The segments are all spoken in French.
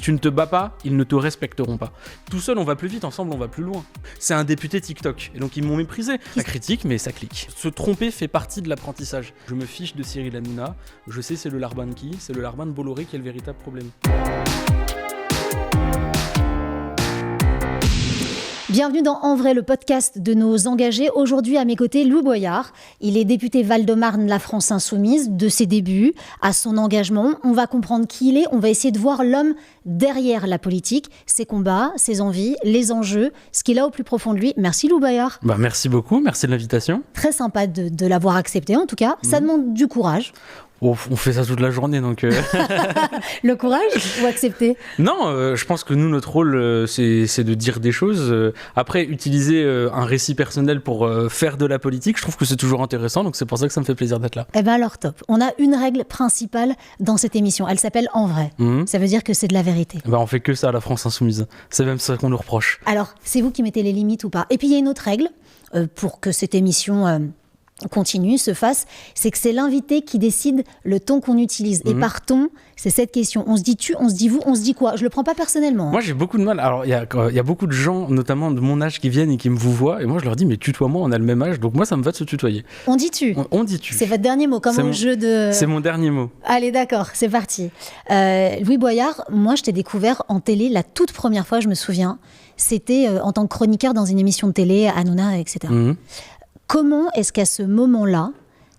tu ne te bats pas, ils ne te respecteront pas. Tout seul, on va plus vite, ensemble, on va plus loin. C'est un député TikTok, et donc ils m'ont méprisé. Ça critique, mais ça clique. Se tromper fait partie de l'apprentissage. Je me fiche de Cyril Hanouna, je sais c'est le Larban qui, c'est le Larban Bolloré qui est le véritable problème. Bienvenue dans En Vrai, le podcast de nos engagés. Aujourd'hui, à mes côtés, Louis Boyard. Il est député Val-de-Marne, la France Insoumise, de ses débuts à son engagement. On va comprendre qui il est. On va essayer de voir l'homme derrière la politique, ses combats, ses envies, les enjeux, ce qu'il a au plus profond de lui. Merci Louis Boyard. Merci beaucoup, merci de l'invitation. Très sympa de l'avoir accepté en tout cas. Ça demande du courage. Oh, on fait ça toute la journée, donc... Le courage ou accepter ? Non, je pense que nous, notre rôle, c'est de dire des choses. Après, utiliser un récit personnel pour faire de la politique, je trouve que c'est toujours intéressant, donc c'est pour ça que ça me fait plaisir d'être là. Eh bien alors top. On a une règle principale dans cette émission. Elle s'appelle En Vrai. Ça veut dire que c'est de la vérité. On fait que ça à la France Insoumise. C'est même ça qu'on nous reproche. Alors, c'est vous qui mettez les limites ou pas ? Et puis, il y a une autre règle pour que cette émission... continue, se fasse, c'est que c'est l'invité qui décide le ton qu'on utilise. Et par ton, c'est cette question. On se dit tu, on se dit vous, on se dit quoi ? Je le prends pas personnellement. Moi, j'ai beaucoup de mal. Alors, il y a beaucoup de gens, notamment de mon âge, qui viennent et qui me vouvoient. Et moi, je leur dis, mais tutoie-moi, on a le même âge. Donc moi, ça me va de se tutoyer. On dit tu. On dit tu. C'est votre dernier mot, comme au jeu de... C'est mon dernier mot. Allez, d'accord, c'est parti. Louis Boyard, moi, je t'ai découvert en télé la toute première fois, je me souviens. C'était en tant que chroniqueur dans une émission de télé, Hanouna, etc. Comment est-ce qu'à ce moment-là,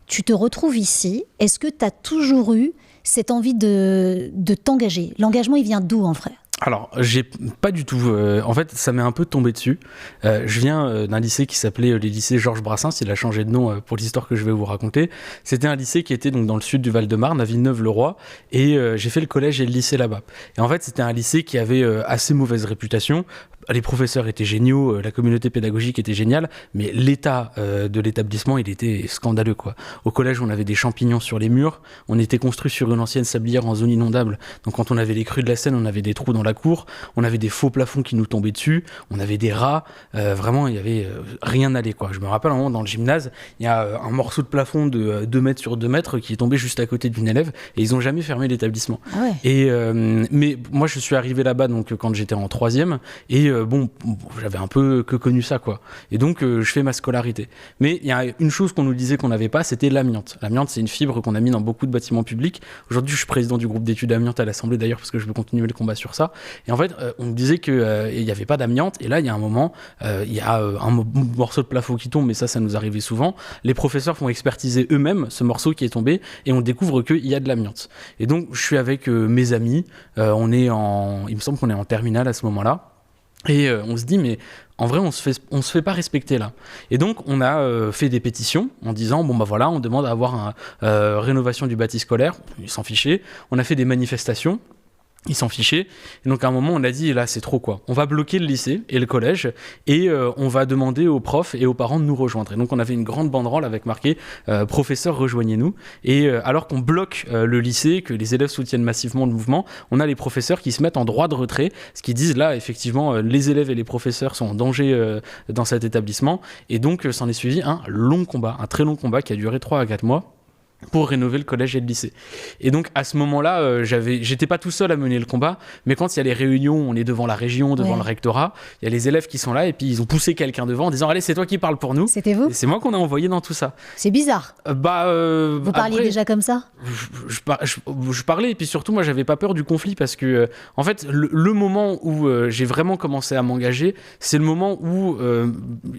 tu te retrouves ici ? Est-ce que tu as toujours eu cette envie de t'engager ? L'engagement, il vient d'où en vrai ? Alors, j'ai pas du tout... en fait, ça m'est un peu tombé dessus. Je viens d'un lycée qui s'appelait les lycées Georges Brassens. Il a changé de nom pour l'histoire que je vais vous raconter. C'était un lycée qui était donc dans le sud du Val-de-Marne, à Villeneuve-le-Roi. Et j'ai fait le collège et le lycée là-bas. Et en fait, c'était un lycée qui avait assez mauvaise réputation. Les professeurs étaient géniaux, la communauté pédagogique était géniale, mais l'état de l'établissement, il était scandaleux, quoi. Au collège, on avait des champignons sur les murs, on était construit sur une ancienne sablière en zone inondable, donc quand on avait les crues de la Seine, on avait des trous dans la cour, on avait des faux plafonds qui nous tombaient dessus, on avait des rats, vraiment, il y avait rien n'allait, quoi. Je me rappelle un moment dans le gymnase, il y a un morceau de plafond de 2 mètres sur 2 mètres qui est tombé juste à côté d'une élève, et ils ont jamais fermé l'établissement. Ah ouais. Et mais moi, je suis arrivé là-bas donc quand j'étais en 3e, et j'avais un peu que connu ça, quoi. Et donc, je fais ma scolarité. Mais il y a une chose qu'on nous disait qu'on n'avait pas, c'était l'amiante. L'amiante, c'est une fibre qu'on a mis dans beaucoup de bâtiments publics. Aujourd'hui, je suis président du groupe d'études amiante à l'Assemblée, d'ailleurs, parce que je veux continuer le combat sur ça. Et en fait, on nous disait qu'il n'y avait pas d'amiante. Et là, il y a un moment, il y a un morceau de plafond qui tombe, mais ça nous arrivait souvent. Les professeurs font expertiser eux-mêmes ce morceau qui est tombé, et on découvre qu'il y a de l'amiante. Et donc, je suis avec mes amis. Il me semble qu'on est en terminale à ce moment-là. Et on se dit, mais en vrai, on se fait pas respecter là. Et donc, on a fait des pétitions en disant, voilà, on demande à avoir une rénovation du bâti scolaire. Ils s'en fichaient. On a fait des manifestations. Ils s'en fichaient. Et donc, à un moment, on a dit, là, c'est trop, quoi. On va bloquer le lycée et le collège et on va demander aux profs et aux parents de nous rejoindre. Et donc, on avait une grande banderole avec marqué « Professeurs, rejoignez-nous ». Et alors qu'on bloque le lycée, que les élèves soutiennent massivement le mouvement, on a les professeurs qui se mettent en droit de retrait, ce qui disent, là, effectivement, les élèves et les professeurs sont en danger dans cet établissement. Et donc, s'en est suivi un très long combat qui a duré 3 à 4 mois. Pour rénover le collège et le lycée. Et donc, à ce moment-là, j'étais pas tout seul à mener le combat, mais quand il y a les réunions, on est devant la région, devant le rectorat, il y a les élèves qui sont là, et puis ils ont poussé quelqu'un devant en disant « Allez, c'est toi qui parles pour nous ». C'était vous ? Et c'est moi qu'on a envoyé dans tout ça. C'est bizarre. Vous parliez déjà comme ça ? Je parlais, et puis surtout, moi, j'avais pas peur du conflit, parce que, en fait, le moment où j'ai vraiment commencé à m'engager, c'est le moment où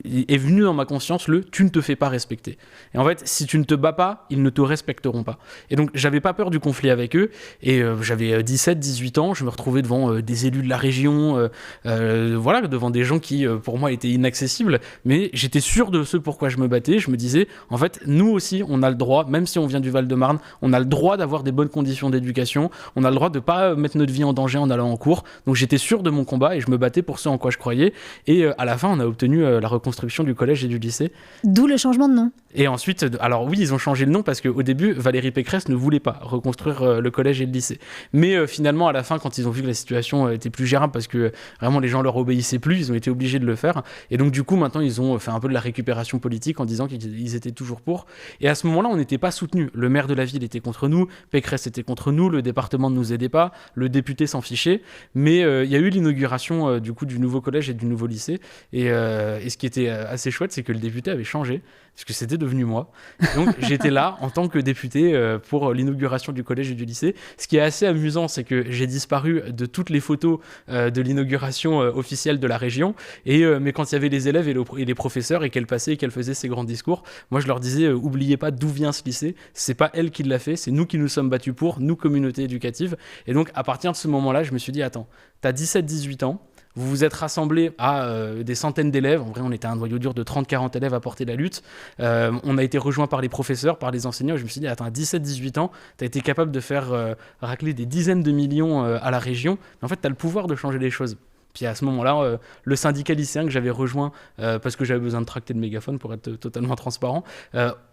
est venu dans ma conscience le « tu ne te fais pas respecter ». Et en fait, si tu ne te bats pas, ils ne te respecteront pas. Et donc, j'avais pas peur du conflit avec eux, et j'avais 17-18 ans, je me retrouvais devant des élus de la région, devant des gens qui, pour moi, étaient inaccessibles, mais j'étais sûr de ce pourquoi je me battais. Je me disais, en fait, nous aussi, on a le droit, même si on vient du Val-de-Marne, on a le droit d'avoir des bonnes conditions d'éducation, on a le droit de pas mettre notre vie en danger en allant en cours. Donc, j'étais sûr de mon combat, et je me battais pour ce en quoi je croyais, et à la fin, on a obtenu la reconstruction du collège et du lycée. D'où le changement de nom. Et ensuite, alors oui, ils ont changé le nom, parce que au début, Valérie Pécresse ne voulait pas reconstruire le collège et le lycée. Mais finalement, à la fin, quand ils ont vu que la situation était plus gérable parce que vraiment les gens leur obéissaient plus, ils ont été obligés de le faire. Et donc du coup, maintenant, ils ont fait un peu de la récupération politique en disant qu'ils étaient toujours pour. Et à ce moment-là, on n'était pas soutenus. Le maire de la ville était contre nous, Pécresse était contre nous, le département ne nous aidait pas, le député s'en fichait. Mais il y a eu l'inauguration du coup du nouveau collège et du nouveau lycée. Et ce qui était assez chouette, c'est que le député avait changé, parce que c'était devenu moi. Donc j'étais là en tant que député pour l'inauguration du collège et du lycée. Ce qui est assez amusant, c'est que j'ai disparu de toutes les photos de l'inauguration officielle de la région. Mais quand il y avait les élèves et les professeurs et qu'elle passait et qu'elle faisait ses grands discours, moi je leur disais oubliez pas d'où vient ce lycée. C'est pas elle qui l'a fait, c'est nous qui nous sommes battus pour, nous communauté éducative. Et donc à partir de ce moment-là, je me suis dit attends, t'as 17-18 ans. Vous vous êtes rassemblés à des centaines d'élèves. En vrai, on était un noyau dur de 30-40 élèves à porter la lutte. On a été rejoints par les professeurs, par les enseignants. Et je me suis dit, attends, à 17-18 ans, tu as été capable de faire racler des dizaines de millions à la région. Mais en fait, tu as le pouvoir de changer les choses. Puis à ce moment-là, le syndicat lycéen que j'avais rejoint parce que j'avais besoin de tracter de mégaphone pour être totalement transparent,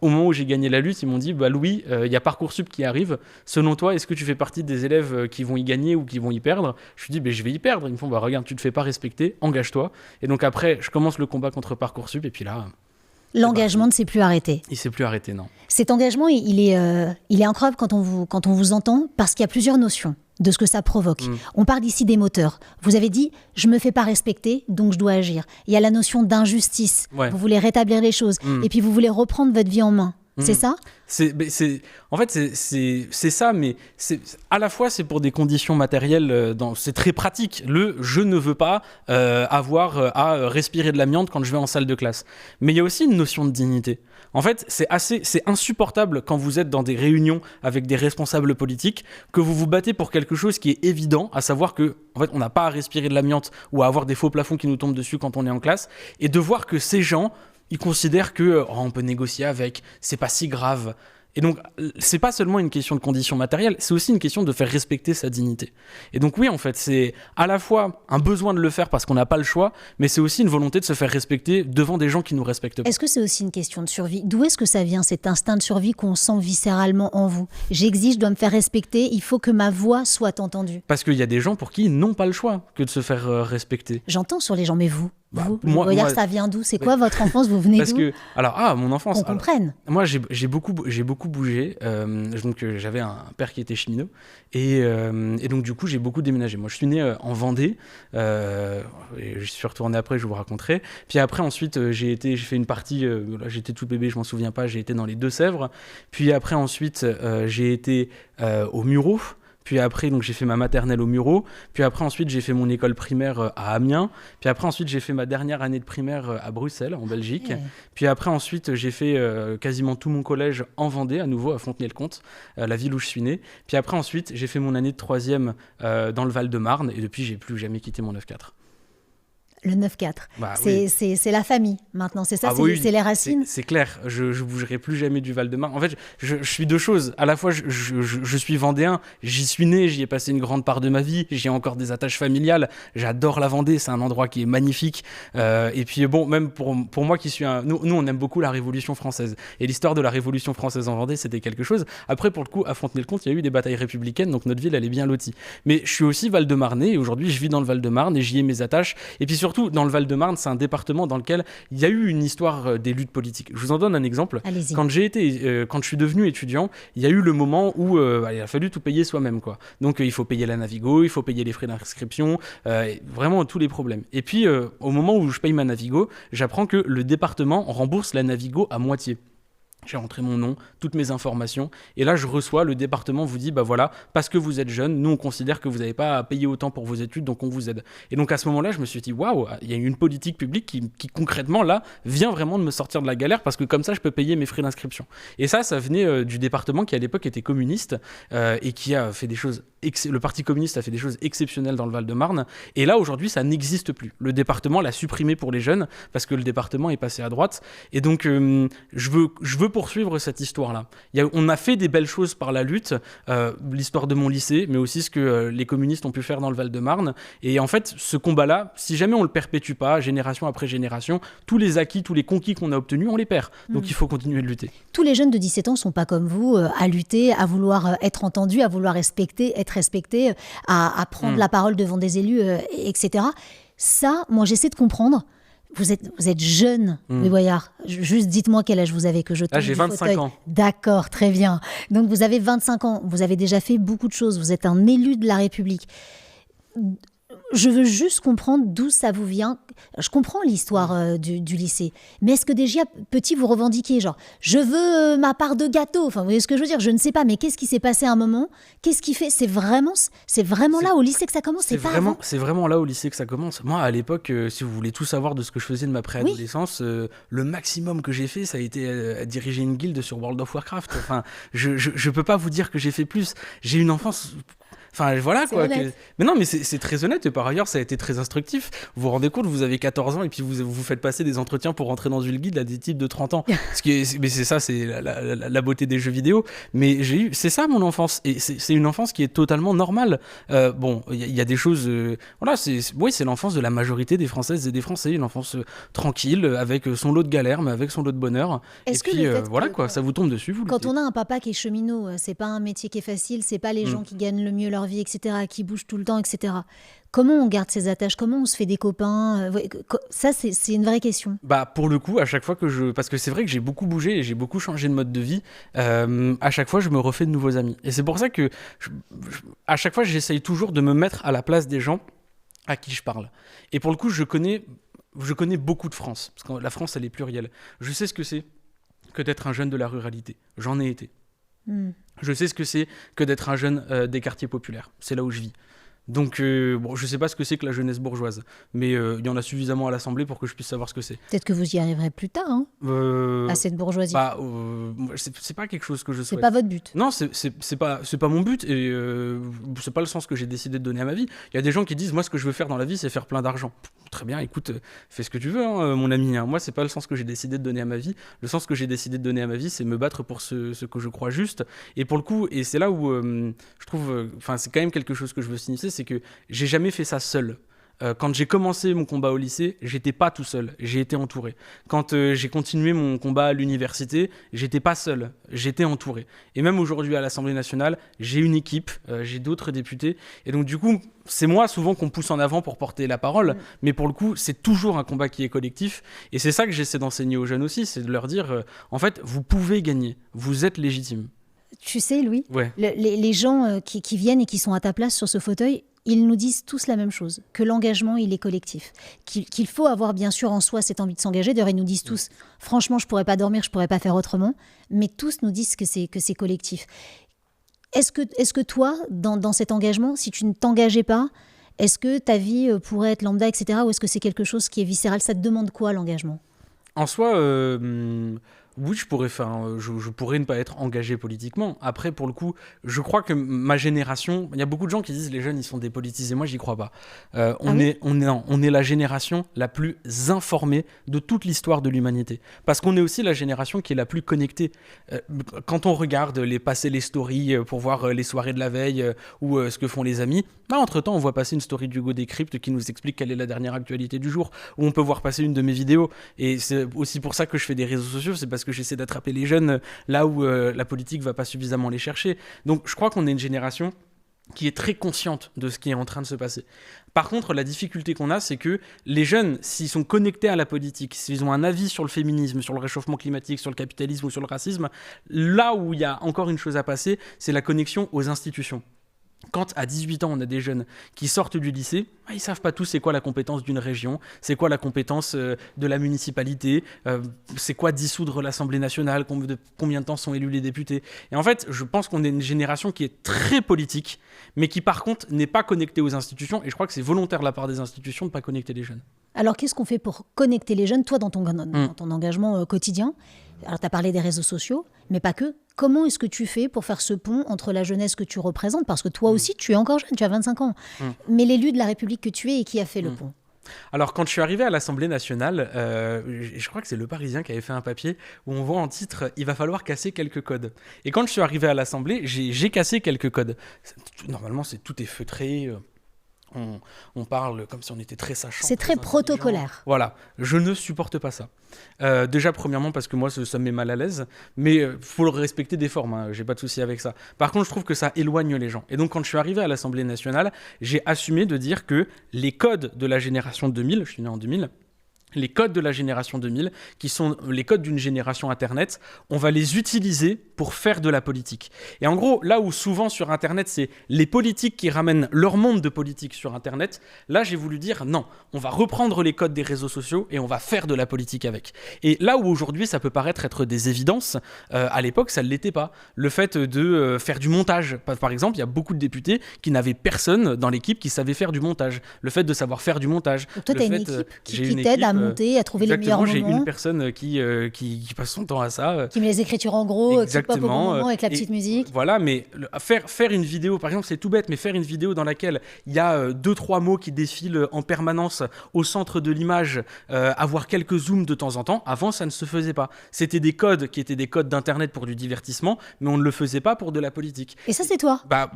au moment où j'ai gagné la lutte, ils m'ont dit Louis, il y a Parcoursup qui arrive. Selon toi, est-ce que tu fais partie des élèves qui vont y gagner ou qui vont y perdre? Je lui dis je vais y perdre. Ils me font regarde, tu te fais pas respecter, engage-toi. Et donc après, je commence le combat contre Parcoursup et puis là. L'engagement ne s'est plus arrêté. Il s'est plus arrêté, non. Cet engagement, il est incroyable quand on vous entend parce qu'il y a plusieurs notions de ce que ça provoque. On parle ici des moteurs. Vous avez dit, je me fais pas respecter, donc je dois agir. Il y a la notion d'injustice. Ouais. Vous voulez rétablir les choses. Et puis vous voulez reprendre votre vie en main. C'est ça ? En fait, c'est ça, mais à la fois, c'est pour des conditions matérielles, c'est très pratique. Je ne veux pas avoir à respirer de l'amiante quand je vais en salle de classe. Mais il y a aussi une notion de dignité. En fait, c'est insupportable quand vous êtes dans des réunions avec des responsables politiques que vous vous battez pour quelque chose qui est évident, à savoir que, en fait, on n'a pas à respirer de l'amiante ou à avoir des faux plafonds qui nous tombent dessus quand on est en classe, et de voir que ces gens, ils considèrent que on peut négocier avec, c'est pas si grave. Et donc, c'est pas seulement une question de conditions matérielles, c'est aussi une question de faire respecter sa dignité. Et donc oui, en fait, c'est à la fois un besoin de le faire parce qu'on n'a pas le choix, mais c'est aussi une volonté de se faire respecter devant des gens qui nous respectent pas. Est-ce que c'est aussi une question de survie ? D'où est-ce que ça vient, cet instinct de survie qu'on sent viscéralement en vous ? J'exige, je dois me faire respecter, il faut que ma voix soit entendue. Parce qu'il y a des gens pour qui ils n'ont pas le choix que de se faire respecter. J'entends sur les gens, mais vous moi, ça vient d'où ? C'est quoi votre enfance ? Vous venez d'où ? Mon enfance. On comprenne. Moi, j'ai beaucoup bougé. Donc, j'avais un père qui était cheminot. Et donc, du coup, j'ai beaucoup déménagé. Moi, je suis né en Vendée. Et je suis retourné après, je vous raconterai. Puis après, ensuite, j'ai fait une partie. Là, j'étais tout bébé, je m'en souviens pas. J'ai été dans les Deux-Sèvres. Puis après, ensuite, j'ai été au Mureau. Puis après, donc, j'ai fait ma maternelle au Mureau. Puis après, ensuite, j'ai fait mon école primaire à Amiens. Puis après, ensuite, j'ai fait ma dernière année de primaire à Bruxelles, en Belgique. Okay. Puis après, ensuite, j'ai fait quasiment tout mon collège en Vendée, à nouveau, à Fontenay-le-Comte, la ville où je suis né. Puis après, ensuite, j'ai fait mon année de troisième dans le Val-de-Marne. Et depuis, j'ai plus jamais quitté mon 9-4. Le 9-4, c'est la famille maintenant, c'est ça, c'est les racines. C'est clair, je bougerai plus jamais du Val-de-Marne. En fait, je suis deux choses. À la fois, je suis vendéen, j'y suis né, j'y ai passé une grande part de ma vie, j'y ai encore des attaches familiales. J'adore la Vendée, c'est un endroit qui est magnifique. Et puis bon, même pour moi qui suis nous, on aime beaucoup la Révolution française. Et l'histoire de la Révolution française en Vendée, c'était quelque chose. Après, pour le coup, à Fontenay-le-Comte, il y a eu des batailles républicaines, donc notre ville, elle est bien lotie. Mais je suis aussi Val-de-Marnais, et aujourd'hui, je vis dans le Val-de-Marne et j'y ai mes attaches. Et puis surtout, dans le Val-de-Marne, c'est un département dans lequel il y a eu une histoire des luttes politiques. Je vous en donne un exemple. Allez-y. Quand je suis devenu étudiant, il y a eu le moment où il a fallu tout payer soi-même, quoi. Donc il faut payer la Navigo, il faut payer les frais d'inscription, vraiment tous les problèmes. Et puis au moment où je paye ma Navigo, j'apprends que le département rembourse la Navigo à moitié. J'ai rentré mon nom, toutes mes informations, et là je reçois, le département vous dit, voilà, parce que vous êtes jeune, nous on considère que vous n'avez pas à payer autant pour vos études, donc on vous aide. Et donc à ce moment-là, je me suis dit, waouh, il y a une politique publique qui concrètement là vient vraiment de me sortir de la galère, parce que comme ça je peux payer mes frais d'inscription. Et ça venait du département qui à l'époque était communiste et qui a fait des choses le Parti communiste a fait des choses exceptionnelles dans le Val-de-Marne, et là aujourd'hui ça n'existe plus. Le département l'a supprimé pour les jeunes parce que le département est passé à droite, et donc je veux poursuivre cette histoire-là. On a fait des belles choses par la lutte, l'histoire de mon lycée, mais aussi ce que les communistes ont pu faire dans le Val-de-Marne, et en fait ce combat-là, si jamais on le perpétue pas, génération après génération, tous les acquis, tous les conquis qu'on a obtenus, on les perd. Donc il faut continuer de lutter. Tous les jeunes de 17 ans sont pas comme vous, à lutter, à vouloir être entendus, à vouloir être respectés, à prendre la parole devant des élus, etc. Ça, moi j'essaie de comprendre. Vous êtes jeune, Louis Boyard. Juste dites-moi quel âge vous avez, que je tombe j'ai du 25 fauteuil. ans. D'accord, très bien. Donc vous avez 25 ans, vous avez déjà fait beaucoup de choses, vous êtes un élu de la République. Je veux juste comprendre d'où ça vous vient. Je comprends l'histoire du lycée, mais est-ce que déjà petit vous revendiquez genre je veux ma part de gâteau, enfin vous voyez ce que je veux dire, je ne sais pas, mais qu'est-ce qui s'est passé à un moment, qu'est-ce qui fait, c'est vraiment là au lycée que ça commence, c'est vraiment là au lycée que ça commence. Moi à l'époque, si vous voulez tout savoir de ce que je faisais de ma préadolescence, le maximum que j'ai fait ça a été diriger une guilde sur World of Warcraft. Enfin je peux pas vous dire que j'ai fait plus. J'ai une enfance. Enfin voilà quoi. Mais non, mais c'est très honnête, et par ailleurs ça a été très instructif. Vous vous rendez compte, vous avez 14 ans et puis vous faites passer des entretiens pour rentrer dans une guilde à des types de 30 ans. Mais c'est ça, c'est la beauté des jeux vidéo. Mais c'est ça mon enfance, et c'est une enfance qui est totalement normale. Bon, il y a des choses. Voilà, c'est l'enfance de la majorité des Françaises et des Français, une enfance tranquille avec son lot de galères, mais avec son lot de bonheur. Est-ce et puis voilà quoi, ça vous tombe dessus. Quand on a un papa qui est cheminot, c'est pas un métier qui est facile, c'est pas les gens qui gagnent le mieux leur vie, etc., qui bougent tout le temps, etc. Comment on garde ses attaches? Comment on se fait des copains? Ça, c'est une vraie question. Bah, pour le coup, à chaque fois parce que c'est vrai que j'ai beaucoup bougé et j'ai beaucoup changé de mode de vie, à chaque fois, je me refais de nouveaux amis. Et c'est pour ça que, à chaque fois, j'essaye toujours de me mettre à la place des gens à qui je parle. Et pour le coup, je connais beaucoup de France, parce que la France, elle est plurielle. Je sais ce que c'est que d'être un jeune de la ruralité. J'en ai été. Je sais ce que c'est que d'être un jeune des quartiers populaires. C'est là où je vis. Donc, bon, je sais pas ce que c'est que la jeunesse bourgeoise, mais il y en a suffisamment à l'Assemblée pour que je puisse savoir ce que c'est. Peut-être que vous y arriverez plus tard, à cette bourgeoisie. Bah, c'est pas quelque chose que je souhaite. C'est pas votre but. Non, c'est pas mon but, et c'est pas le sens que j'ai décidé de donner à ma vie. Il y a des gens qui disent, moi, ce que je veux faire dans la vie, c'est faire plein d'argent. Très bien, écoute, fais ce que tu veux, mon ami. Moi, c'est pas le sens que j'ai décidé de donner à ma vie. Le sens que j'ai décidé de donner à ma vie, c'est me battre pour ce que je crois juste. Et pour le coup, et c'est là où je trouve, c'est quand même quelque chose que je veux signifier, c'est que j'ai jamais fait ça seul. Quand j'ai commencé mon combat au lycée, j'étais pas tout seul, j'ai été entouré. Quand j'ai continué mon combat à l'université, j'étais pas seul, j'étais entouré. Et même aujourd'hui à l'Assemblée nationale, j'ai une équipe, j'ai d'autres députés. Et donc du coup, c'est moi souvent qu'on pousse en avant pour porter la parole, mais pour le coup, c'est toujours un combat qui est collectif. Et c'est ça que j'essaie d'enseigner aux jeunes aussi, c'est de leur dire, en fait, vous pouvez gagner, vous êtes légitime. Tu sais, Louis, ouais. les gens qui viennent et qui sont à ta place sur ce fauteuil, ils nous disent tous la même chose, que l'engagement, il est collectif. Qu'il faut avoir bien sûr en soi cette envie de s'engager. D'ailleurs, ils nous disent tous, franchement, je ne pourrais pas dormir, je ne pourrais pas faire autrement. Mais tous nous disent que c'est collectif. Est-ce que toi, dans cet engagement, si tu ne t'engageais pas, est-ce que ta vie pourrait être lambda, etc. Ou est-ce que c'est quelque chose qui est viscéral? Ça te demande quoi, l'engagement? En soi, oui, je pourrais ne pas être engagé politiquement. Après, pour le coup, je crois que ma génération, il y a beaucoup de gens qui disent les jeunes, ils sont dépolitisés. Moi, j'y crois pas. On est la génération la plus informée de toute l'histoire de l'humanité. Parce qu'on est aussi la génération qui est la plus connectée. Quand on regarde passer les stories pour voir les soirées de la veille ou ce que font les amis, entre-temps, on voit passer une story d'Hugo Décrypte qui nous explique quelle est la dernière actualité du jour, ou on peut voir passer une de mes vidéos. Et c'est aussi pour ça que je fais des réseaux sociaux, c'est parce que j'essaie d'attraper les jeunes là où la politique va pas suffisamment les chercher. Donc je crois qu'on est une génération qui est très consciente de ce qui est en train de se passer. Par contre, la difficulté qu'on a, c'est que les jeunes, s'ils sont connectés à la politique, s'ils ont un avis sur le féminisme, sur le réchauffement climatique, sur le capitalisme ou sur le racisme, là où il y a encore une chose à passer, c'est la connexion aux institutions. Quand à 18 ans, on a des jeunes qui sortent du lycée, ils ne savent pas tous c'est quoi la compétence d'une région, c'est quoi la compétence de la municipalité, c'est quoi dissoudre l'Assemblée nationale, combien de temps sont élus les députés. Et en fait, je pense qu'on est une génération qui est très politique, mais qui par contre n'est pas connectée aux institutions. Et je crois que c'est volontaire de la part des institutions de ne pas connecter les jeunes. Alors qu'est-ce qu'on fait pour connecter les jeunes, toi dans ton engagement quotidien? Alors, tu as parlé des réseaux sociaux, mais pas que. Comment est-ce que tu fais pour faire ce pont entre la jeunesse que tu représentes, parce que toi aussi, tu es encore jeune, tu as 25 ans, mais l'élu de la République que tu es et qui a fait le pont? Alors, quand je suis arrivé à l'Assemblée nationale, je crois que c'est Le Parisien qui avait fait un papier où on voit en titre « Il va falloir casser quelques codes ». Et quand je suis arrivé à l'Assemblée, j'ai cassé quelques codes. Normalement, tout est feutré. On parle comme si on était très sachant. C'est très protocolaire. Voilà, je ne supporte pas ça. Déjà, premièrement, parce que moi, ça me met mal à l'aise, mais il faut respecter des formes, hein, j'ai pas de souci avec ça. Par contre, je trouve que ça éloigne les gens. Et donc, quand je suis arrivé à l'Assemblée nationale, j'ai assumé de dire que les codes de la génération 2000, je suis né en 2000, les codes de la génération 2000, qui sont les codes d'une génération Internet, on va les utiliser pour faire de la politique. Et en gros, là où souvent sur Internet, c'est les politiques qui ramènent leur monde de politique sur Internet, là j'ai voulu dire non, on va reprendre les codes des réseaux sociaux et on va faire de la politique avec. Et là où aujourd'hui ça peut paraître être des évidences, à l'époque ça ne l'était pas. Le fait de faire du montage, par exemple, il y a beaucoup de députés qui n'avaient personne dans l'équipe qui savait faire du montage. Le fait de savoir faire du montage. Donc toi, tu as une équipe qui t'aide à monter, à trouver les meilleurs moments. J'ai une personne qui passe son temps à ça. Qui met les écritures en gros, qui pop au bon moment avec la petite musique. Voilà, mais faire une vidéo, par exemple, c'est tout bête, mais faire une vidéo dans laquelle il y a 2-3 mots qui défilent en permanence au centre de l'image, avoir quelques zooms de temps en temps, avant ça ne se faisait pas. C'était des codes qui étaient des codes d'internet pour du divertissement, mais on ne le faisait pas pour de la politique. Et ça, c'est toi? Bah,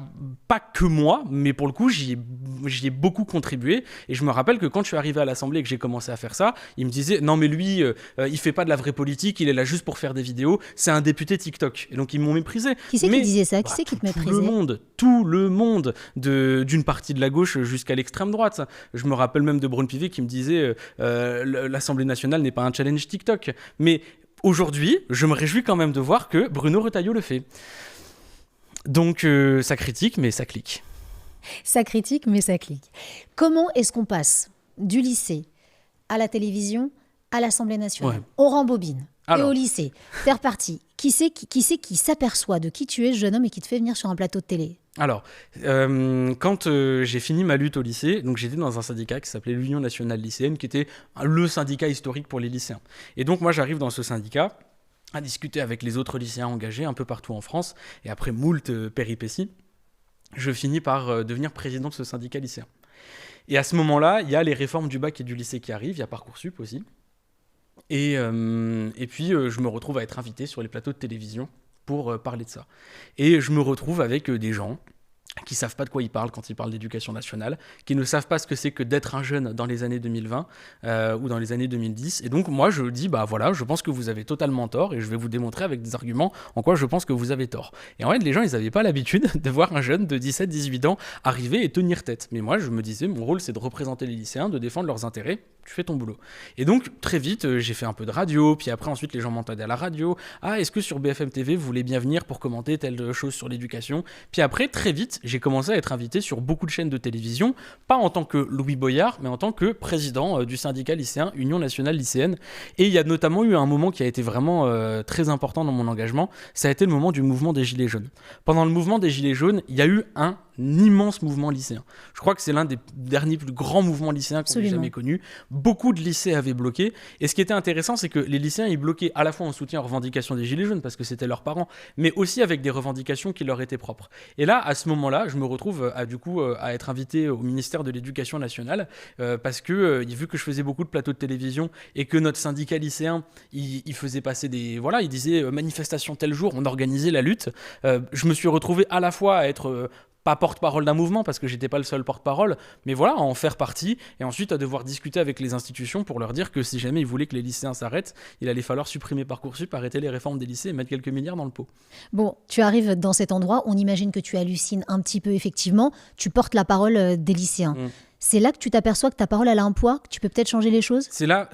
pas que moi, mais pour le coup, j'y ai beaucoup contribué. Et je me rappelle que quand je suis arrivé à l'Assemblée et que j'ai commencé à faire ça, il me disait non mais lui il fait pas de la vraie politique, il est là juste pour faire des vidéos, c'est un député TikTok. Et donc ils m'ont méprisé. Qui c'est qui disait ça? Qui c'est qui te méprisait? Tout le monde, d'une partie de la gauche jusqu'à l'extrême droite. Je me rappelle même de Braun-Pivet qui me disait l'Assemblée nationale n'est pas un challenge TikTok. Mais aujourd'hui, je me réjouis quand même de voir que Bruno Retailleau le fait. Donc ça critique mais ça clique. Ça critique mais ça clique. Comment est-ce qu'on passe du lycée à la télévision, à l'Assemblée nationale, on rembobine, et au lycée, faire partie. Qui c'est qui s'aperçoit de qui tu es, jeune homme, et qui te fait venir sur un plateau de télé? Alors, quand j'ai fini ma lutte au lycée, donc j'étais dans un syndicat qui s'appelait l'Union nationale lycéenne, qui était le syndicat historique pour les lycéens. Et donc moi j'arrive dans ce syndicat à discuter avec les autres lycéens engagés un peu partout en France, et après moult péripéties, je finis par devenir président de ce syndicat lycéen. Et à ce moment-là, il y a les réformes du bac et du lycée qui arrivent, il y a Parcoursup aussi. Et puis, je me retrouve à être invité sur les plateaux de télévision pour parler de ça. Et je me retrouve avec des gens qui savent pas de quoi ils parlent quand ils parlent d'éducation nationale, qui ne savent pas ce que c'est que d'être un jeune dans les années 2020 ou dans les années 2010. Et donc moi je dis bah voilà, je pense que vous avez totalement tort et je vais vous démontrer avec des arguments en quoi je pense que vous avez tort. Et en fait les gens ils avaient pas l'habitude de voir un jeune de 17-18 ans arriver et tenir tête. Mais moi je me disais mon rôle c'est de représenter les lycéens, de défendre leurs intérêts. Tu fais ton boulot. Et donc, très vite, j'ai fait un peu de radio, puis après, ensuite, les gens m'entendaient à la radio. Ah, est-ce que sur BFM TV, vous voulez bien venir pour commenter telle chose sur l'éducation? Puis après, très vite, j'ai commencé à être invité sur beaucoup de chaînes de télévision, pas en tant que Louis Boyard, mais en tant que président du syndicat lycéen, Union nationale lycéenne. Et il y a notamment eu un moment qui a été vraiment très important dans mon engagement, ça a été le moment du mouvement des Gilets jaunes. Pendant le mouvement des Gilets jaunes, il y a eu un immense mouvement lycéen. Je crois que c'est l'un des derniers plus grands mouvements lycéens qu'on ait jamais connus. Beaucoup de lycées avaient bloqué. Et ce qui était intéressant, c'est que les lycéens, ils bloquaient à la fois en soutien aux revendications des Gilets jaunes, parce que c'était leurs parents, mais aussi avec des revendications qui leur étaient propres. Et là, à ce moment-là, je me retrouve à être invité au ministère de l'Éducation nationale, parce que vu que je faisais beaucoup de plateaux de télévision et que notre syndicat lycéen, il faisait passer des... Voilà, il disait manifestation tel jour, on organisait la lutte. Je me suis retrouvé à la fois à être... pas porte-parole d'un mouvement parce que j'étais pas le seul porte-parole, mais voilà, à en faire partie et ensuite à devoir discuter avec les institutions pour leur dire que si jamais ils voulaient que les lycéens s'arrêtent, il allait falloir supprimer Parcoursup, arrêter les réformes des lycées et mettre quelques milliards dans le pot. Bon, tu arrives dans cet endroit, on imagine que tu hallucines un petit peu effectivement, tu portes la parole des lycéens. C'est là que tu t'aperçois que ta parole elle a un poids, que tu peux peut-être changer les choses? C'est là,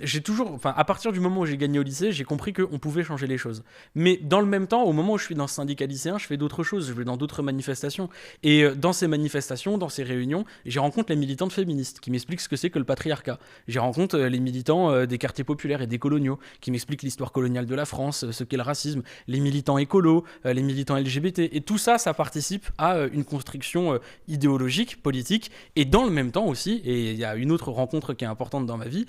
j'ai toujours, à partir du moment où j'ai gagné au lycée, j'ai compris qu'on pouvait changer les choses. Mais dans le même temps, au moment où je suis dans ce syndicat lycéen, je fais d'autres choses, je vais dans d'autres manifestations. Et dans ces manifestations, dans ces réunions, j'y rencontre les militantes féministes qui m'expliquent ce que c'est que le patriarcat. J'y rencontre les militants des quartiers populaires et des coloniaux qui m'expliquent l'histoire coloniale de la France, ce qu'est le racisme, les militants écolos, les militants LGBT. Et tout ça, ça participe à une construction idéologique, politique. Et dans le même temps aussi, et il y a une autre rencontre qui est importante dans ma vie,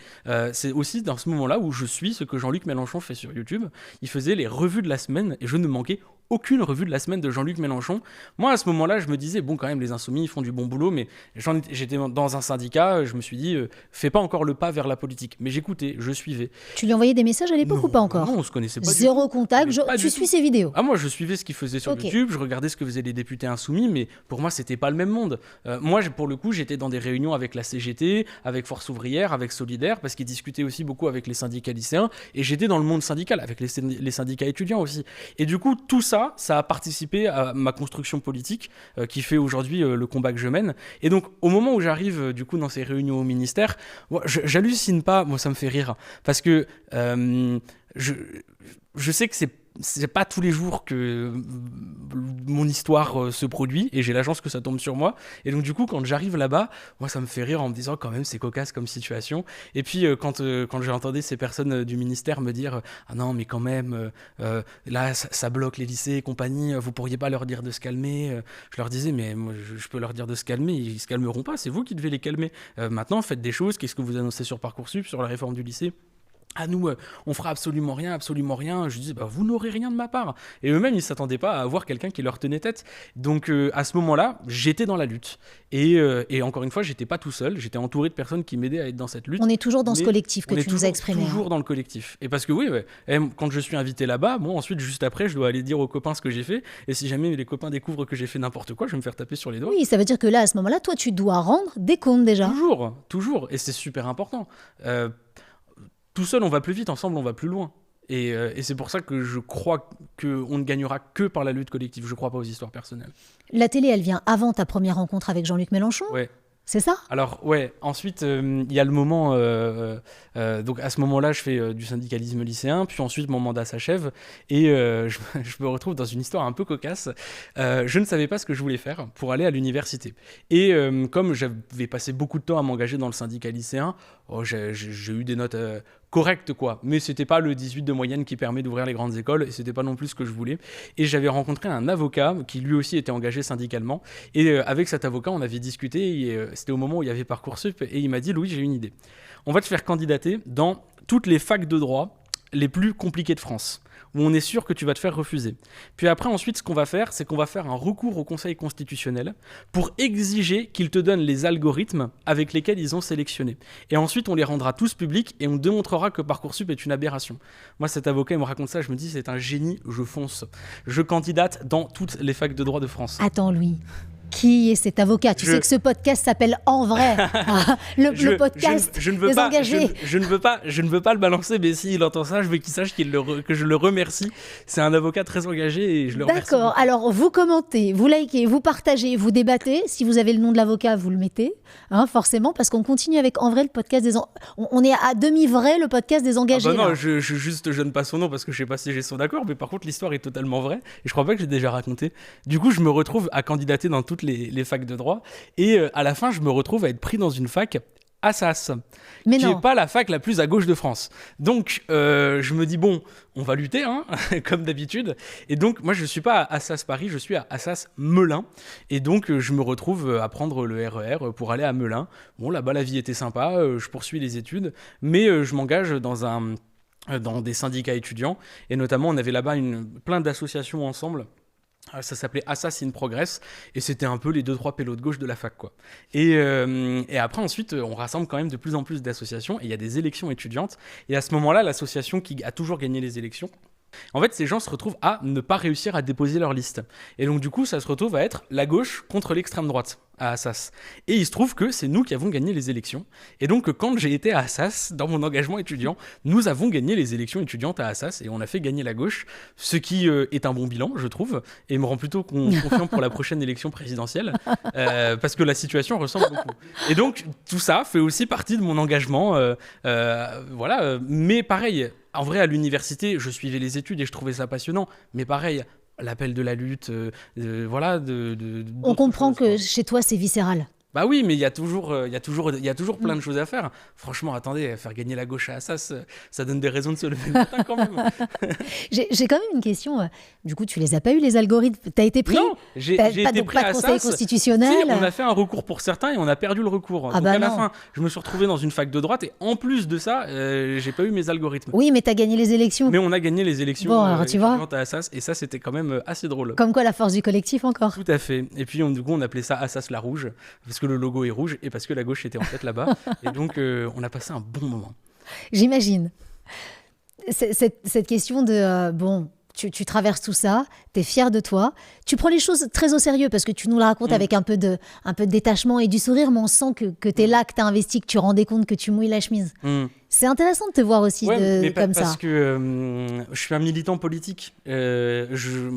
c'est aussi dans ce moment-là où je suis ce que Jean-Luc Mélenchon fait sur YouTube. Il faisait les revues de la semaine et je ne manquais aucune revue de la semaine de Jean-Luc Mélenchon. Moi, à ce moment-là, je me disais, bon, quand même, les Insoumis, ils font du bon boulot, mais j'étais dans un syndicat, je me suis dit, fais pas encore le pas vers la politique. Mais j'écoutais, je suivais. Tu lui envoyais des messages à l'époque ou pas encore? Non, on se connaissait pas. Zéro contact, tu suis ses vidéos? Moi, je suivais ce qu'il faisait sur YouTube, je regardais ce que faisaient les députés Insoumis, mais pour moi, c'était pas le même monde. Moi, pour le coup, j'étais dans des réunions avec la CGT, avec Force Ouvrière, avec Solidaire, parce qu'ils discutaient aussi beaucoup avec les syndicats lycéens, et j'étais dans le monde syndical, avec les syndicats étudiants aussi. Et du coup, tout ça, ça a participé à ma construction politique, qui fait aujourd'hui le combat que je mène. Et donc, au moment où j'arrive, du coup, dans ces réunions au ministère, moi, j'hallucine pas, moi, ça me fait rire, parce que je sais que c'est pas tous les jours que mon histoire se produit et j'ai la chance que ça tombe sur moi. Et donc du coup, quand j'arrive là-bas, moi ça me fait rire en me disant quand même c'est cocasse comme situation. Et puis quand j'entendais ces personnes du ministère me dire ah non mais quand même là ça bloque les lycées et compagnie, vous pourriez pas leur dire de se calmer. Je leur disais mais moi, je peux leur dire de se calmer, ils se calmeront pas, c'est vous qui devez les calmer. Maintenant faites des choses, qu'est-ce que vous annoncez sur Parcoursup, sur la réforme du lycée? Ah nous, on fera absolument rien. Je disais, vous n'aurez rien de ma part. Et eux-mêmes, ils ne s'attendaient pas à avoir quelqu'un qui leur tenait tête. Donc à ce moment-là, j'étais dans la lutte. Et encore une fois, j'étais pas tout seul. J'étais entouré de personnes qui m'aidaient à être dans cette lutte. On est toujours dans ce collectif que tu nous as exprimé. Toujours dans le collectif. Et parce que oui, quand je suis invité là-bas, ensuite, juste après, je dois aller dire aux copains ce que j'ai fait. Et si jamais les copains découvrent que j'ai fait n'importe quoi, je vais me faire taper sur les doigts. Oui, ça veut dire que là, à ce moment-là, toi, tu dois rendre des comptes déjà. Toujours. Et c'est super important. Tout seul, on va plus vite, ensemble, on va plus loin. Et c'est pour ça que je crois qu'on ne gagnera que par la lutte collective. Je ne crois pas aux histoires personnelles. La télé, elle vient avant ta première rencontre avec Jean-Luc Mélenchon? Ouais. C'est ça? Alors, ouais. Ensuite, il y a le moment... donc, à ce moment-là, je fais du syndicalisme lycéen. Puis ensuite, mon mandat s'achève. Et je me retrouve dans une histoire un peu cocasse. Je ne savais pas ce que je voulais faire pour aller à l'université. Et comme j'avais passé beaucoup de temps à m'engager dans le syndicat lycéen, j'ai eu des notes... correct quoi, mais c'était pas le 18 de moyenne qui permet d'ouvrir les grandes écoles et c'était pas non plus ce que je voulais. Et j'avais rencontré un avocat qui lui aussi était engagé syndicalement et avec cet avocat on avait discuté et c'était au moment où il y avait Parcoursup et il m'a dit Louis, j'ai une idée. On va te faire candidater dans toutes les facs de droit les plus compliquées de France, où on est sûr que tu vas te faire refuser. Puis après, ensuite, ce qu'on va faire, c'est qu'on va faire un recours au Conseil constitutionnel pour exiger qu'ils te donnent les algorithmes avec lesquels ils ont sélectionné. Et ensuite, on les rendra tous publics et on démontrera que Parcoursup est une aberration. Moi, cet avocat, il me raconte ça, je me dis, c'est un génie, je fonce. Je candidate dans toutes les facs de droit de France. Attends, Louis. Qui est cet avocat? Tu sais que ce podcast s'appelle En Vrai, le podcast des engagés. Je ne veux pas le balancer, mais s'il entend ça, je veux qu'il sache que je le remercie. C'est un avocat très engagé et je le remercie. D'accord, alors vous commentez, vous likez, vous partagez, vous débattez. Si vous avez le nom de l'avocat, vous le mettez, forcément, parce qu'on continue avec En Vrai, le podcast des on est à demi-vrai, le podcast des engagés. Ah bah non, je ne pas son nom parce que je sais pas si j'ai son accord, mais par contre l'histoire est totalement vraie et je crois pas que j'ai déjà raconté. Du coup, je me retrouve à candidater dans toutes les facs de droit et à la fin je me retrouve à être pris dans une fac Assas, qui n'est pas la fac la plus à gauche de France. Donc je me dis bon, on va lutter comme d'habitude, et donc moi je suis pas à Assas Paris, je suis à Assas Melun, et donc je me retrouve à prendre le RER pour aller à Melun. Bon, là-bas la vie était sympa, je poursuis les études, mais je m'engage dans des syndicats étudiants, et notamment on avait là-bas plein d'associations ensemble. Ça s'appelait Assas in Progress et c'était un peu les 2-3 pélos de gauche de la fac quoi. Et après ensuite on rassemble quand même de plus en plus d'associations et il y a des élections étudiantes et à ce moment-là l'association qui a toujours gagné les élections, en fait ces gens se retrouvent à ne pas réussir à déposer leur liste et donc du coup ça se retrouve à être la gauche contre l'extrême droite à Assas. Et il se trouve que c'est nous qui avons gagné les élections. Et donc, quand j'ai été à Assas, dans mon engagement étudiant, nous avons gagné les élections étudiantes à Assas et on a fait gagner la gauche, ce qui est un bon bilan, je trouve, et me rend plutôt confiant pour la prochaine élection présidentielle, parce que la situation ressemble beaucoup. Et donc, tout ça fait aussi partie de mon engagement. Voilà. Mais pareil, en vrai, à l'université, je suivais les études et je trouvais ça passionnant. Mais pareil, l'appel de la lutte, voilà. On comprend que chez toi, c'est viscéral. Bah oui, mais il y a toujours plein de choses à faire. Franchement, attendez, faire gagner la gauche à Assas, ça donne des raisons de se lever le matin quand même. J'ai quand même une question. Du coup, tu les as pas eu les algorithmes? T'as été pris? Non, j'ai été pris pas de à conseil Assas. constitutionnel. Si, on a fait un recours pour certains et on a perdu le recours. Ah donc bah à la non. fin, je me suis retrouvé dans une fac de droite et en plus de ça, j'ai pas eu mes algorithmes. Oui, mais t'as gagné les élections. Mais on a gagné les élections Bon, alors tu vois. à Assas et ça c'était quand même assez drôle. Comme quoi la force du collectif encore. Tout à fait. Et puis du coup on appelait ça Assas la rouge parce que le logo est rouge et parce que la gauche était en tête là-bas. Et donc on a passé un bon moment. J'imagine. Cette question de bon, tu traverses tout ça, t'es fier de toi, tu prends les choses très au sérieux parce que tu nous le racontes avec un peu de détachement et du sourire, mais on sent que t'es là, que t'as investi, que tu rendais compte que tu mouilles la chemise. C'est intéressant de te voir aussi comme ça. Parce que je suis un militant politique. Je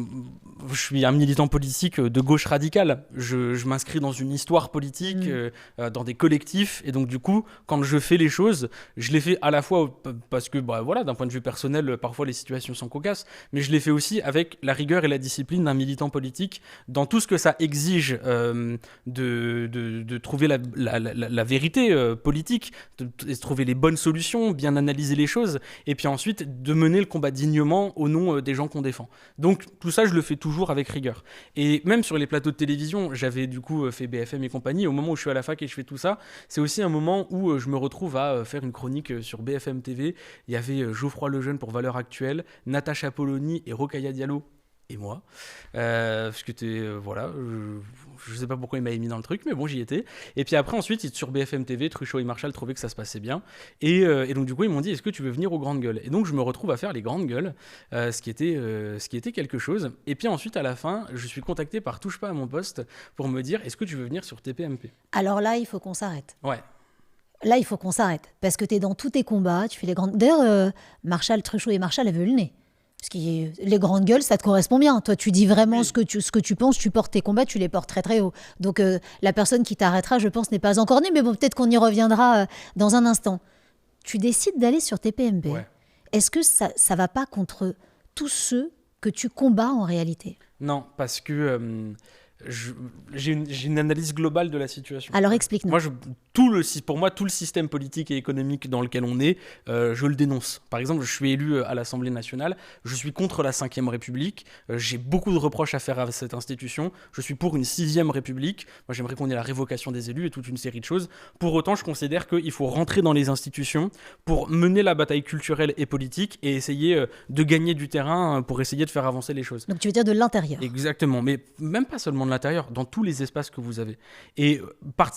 suis un militant politique de gauche radicale. Je m'inscris dans une histoire politique, dans des collectifs. Et donc, du coup, quand je fais les choses, je les fais à la fois parce que, voilà, d'un point de vue personnel, parfois les situations sont cocasses, mais je les fais aussi avec la rigueur et la discipline d'un militant politique dans tout ce que ça exige de trouver la vérité politique, de trouver les bonnes solutions, bien analyser les choses, et puis ensuite de mener le combat dignement au nom des gens qu'on défend. Donc tout ça, je le fais toujours avec rigueur. Et même sur les plateaux de télévision, j'avais du coup fait BFM et compagnie. Au moment où je suis à la fac et je fais tout ça, c'est aussi un moment où je me retrouve à faire une chronique sur BFM TV. Il y avait Geoffroy Lejeune pour Valeurs Actuelles, Natacha Polony et Rokhaya Diallo et moi, parce que voilà, je sais pas pourquoi il m'avait mis dans le truc, mais bon, j'y étais. Et puis après, ensuite, sur BFM TV, Truchot et Marchal trouvaient que ça se passait bien, et donc du coup, ils m'ont dit, est-ce que tu veux venir aux Grandes Gueules? Et donc, je me retrouve à faire les Grandes Gueules, ce qui était quelque chose. Et puis ensuite, à la fin, je suis contacté par Touche pas à mon poste pour me dire, est-ce que tu veux venir sur TPMP? Alors là, il faut qu'on s'arrête. Ouais. Là, il faut qu'on s'arrête, parce que tu es dans tous tes combats, tu fais les grandes... D'ailleurs, Marchal, Truchot et Marchal avaient eu le nez. Parce que les grandes gueules, ça te correspond bien. Toi, tu dis vraiment ce que tu penses, tu portes tes combats, tu les portes très très haut. Donc la personne qui t'arrêtera, je pense, n'est pas encore née, mais bon, peut-être qu'on y reviendra dans un instant. Tu décides d'aller sur TPMP. Ouais. Est-ce que ça va pas contre tous ceux que tu combats en réalité? Non, parce que j'ai une analyse globale de la situation. Alors explique-nous. Pour moi, tout le système politique et économique dans lequel on est, je le dénonce. Par exemple, je suis élu à l'Assemblée nationale, je suis contre la 5e République, j'ai beaucoup de reproches à faire à cette institution, je suis pour une 6e République, moi j'aimerais qu'on ait la révocation des élus et toute une série de choses. Pour autant, je considère qu'il faut rentrer dans les institutions pour mener la bataille culturelle et politique et essayer de gagner du terrain pour essayer de faire avancer les choses. Donc tu veux dire de l'intérieur? Exactement, mais même pas seulement de l'intérieur, dans tous les espaces que vous avez. Et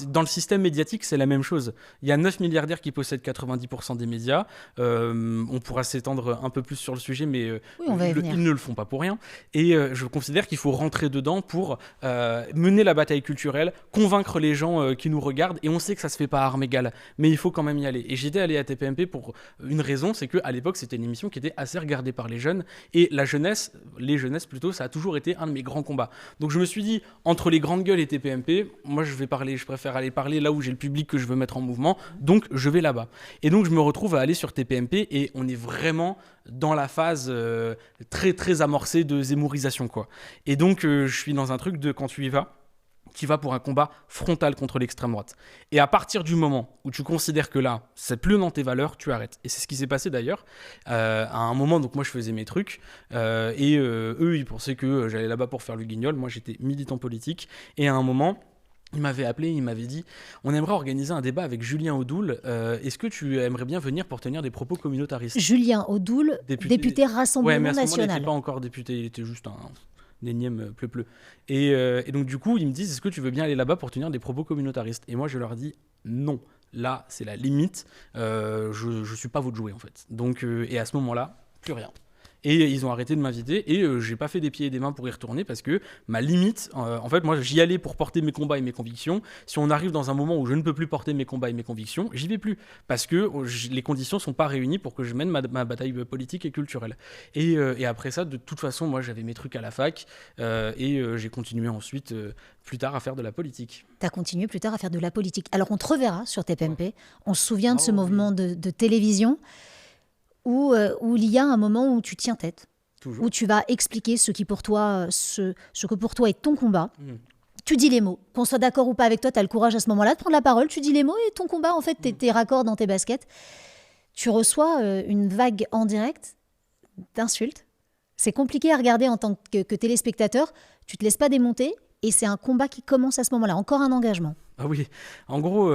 dans le système médiatique, c'est la même chose. Il y a 9 milliardaires qui possèdent 90% des médias. On pourra s'étendre un peu plus sur le sujet, mais oui, ils ne le font pas pour rien. Et je considère qu'il faut rentrer dedans pour mener la bataille culturelle, convaincre les gens qui nous regardent. Et on sait que ça se fait pas à armes égales, mais il faut quand même y aller. Et j'étais allé à TPMP pour une raison, c'est qu'à l'époque, c'était une émission qui était assez regardée par les jeunes. Et les jeunesses plutôt, ça a toujours été un de mes grands combats. Donc je me suis dit, entre les Grandes Gueules et TPMP, moi je préfère aller parler là où j'ai le public que je veux mettre en mouvement, donc je vais là-bas. Et donc je me retrouve à aller sur TPMP et on est vraiment dans la phase très très amorcée de zémorisation, quoi. Et donc je suis dans un truc de quand tu y vas pour un combat frontal contre l'extrême droite. Et à partir du moment où tu considères que là, c'est plus dans tes valeurs, tu arrêtes. Et c'est ce qui s'est passé d'ailleurs. À un moment, donc moi je faisais mes trucs, et eux ils pensaient que j'allais là-bas pour faire le guignol. Moi j'étais militant politique. Et à un moment, il m'avait appelé, il m'avait dit « On aimerait organiser un débat avec Julien Audoul. Est-ce que tu aimerais bien venir pour tenir des propos communautaristes ?» Julien Audoul, député Rassemblement National. Ouais, mais à ce moment-là, il n'était pas encore député, il était juste un énième pleu-pleu. Et donc du coup, ils me disent « Est-ce que tu veux bien aller là-bas pour tenir des propos communautaristes ?» Et moi, je leur dis « Non, là, c'est la limite. Je ne suis pas votre jouet, en fait. » Donc, et à ce moment-là, plus rien. Et ils ont arrêté de m'inviter et j'ai pas fait des pieds et des mains pour y retourner parce que ma limite, en fait, moi j'y allais pour porter mes combats et mes convictions. Si on arrive dans un moment où je ne peux plus porter mes combats et mes convictions, j'y vais plus parce que les conditions sont pas réunies pour que je mène ma bataille politique et culturelle. Et après ça, de toute façon, moi j'avais mes trucs à la fac et j'ai continué ensuite plus tard à faire de la politique. T'as continué plus tard à faire de la politique. Alors on te reverra sur TPMP. Ouais. On se souvient de ce mouvement de télévision. Où il y a un moment où tu tiens tête, toujours. Où tu vas expliquer ce que pour toi est ton combat. Tu dis les mots. Qu'on soit d'accord ou pas avec toi, tu as le courage à ce moment-là de prendre la parole, tu dis les mots et ton combat, en fait, t'es raccord dans tes baskets. Tu reçois une vague en direct d'insultes. C'est compliqué à regarder en tant que téléspectateur. Tu te laisses pas démonter et c'est un combat qui commence à ce moment-là. Encore un engagement. Ah oui, en gros...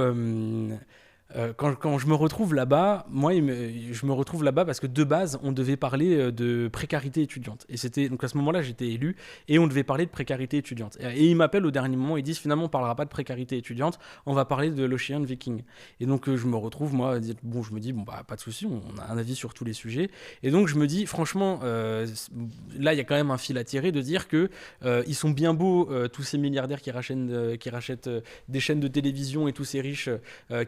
quand je me retrouve là-bas, je me retrouve là-bas parce que de base, on devait parler de précarité étudiante. Et c'était donc à ce moment-là, j'étais élu et on devait parler de précarité étudiante. Et ils m'appellent au dernier moment, ils disent finalement, on parlera pas de précarité étudiante, on va parler de l'Ocean Viking. Et donc je me retrouve moi, je me dis pas de souci, on a un avis sur tous les sujets. Et donc je me dis franchement, là il y a quand même un fil à tirer de dire que ils sont bien beaux tous ces milliardaires qui rachètent des chaînes de télévision et tous ces riches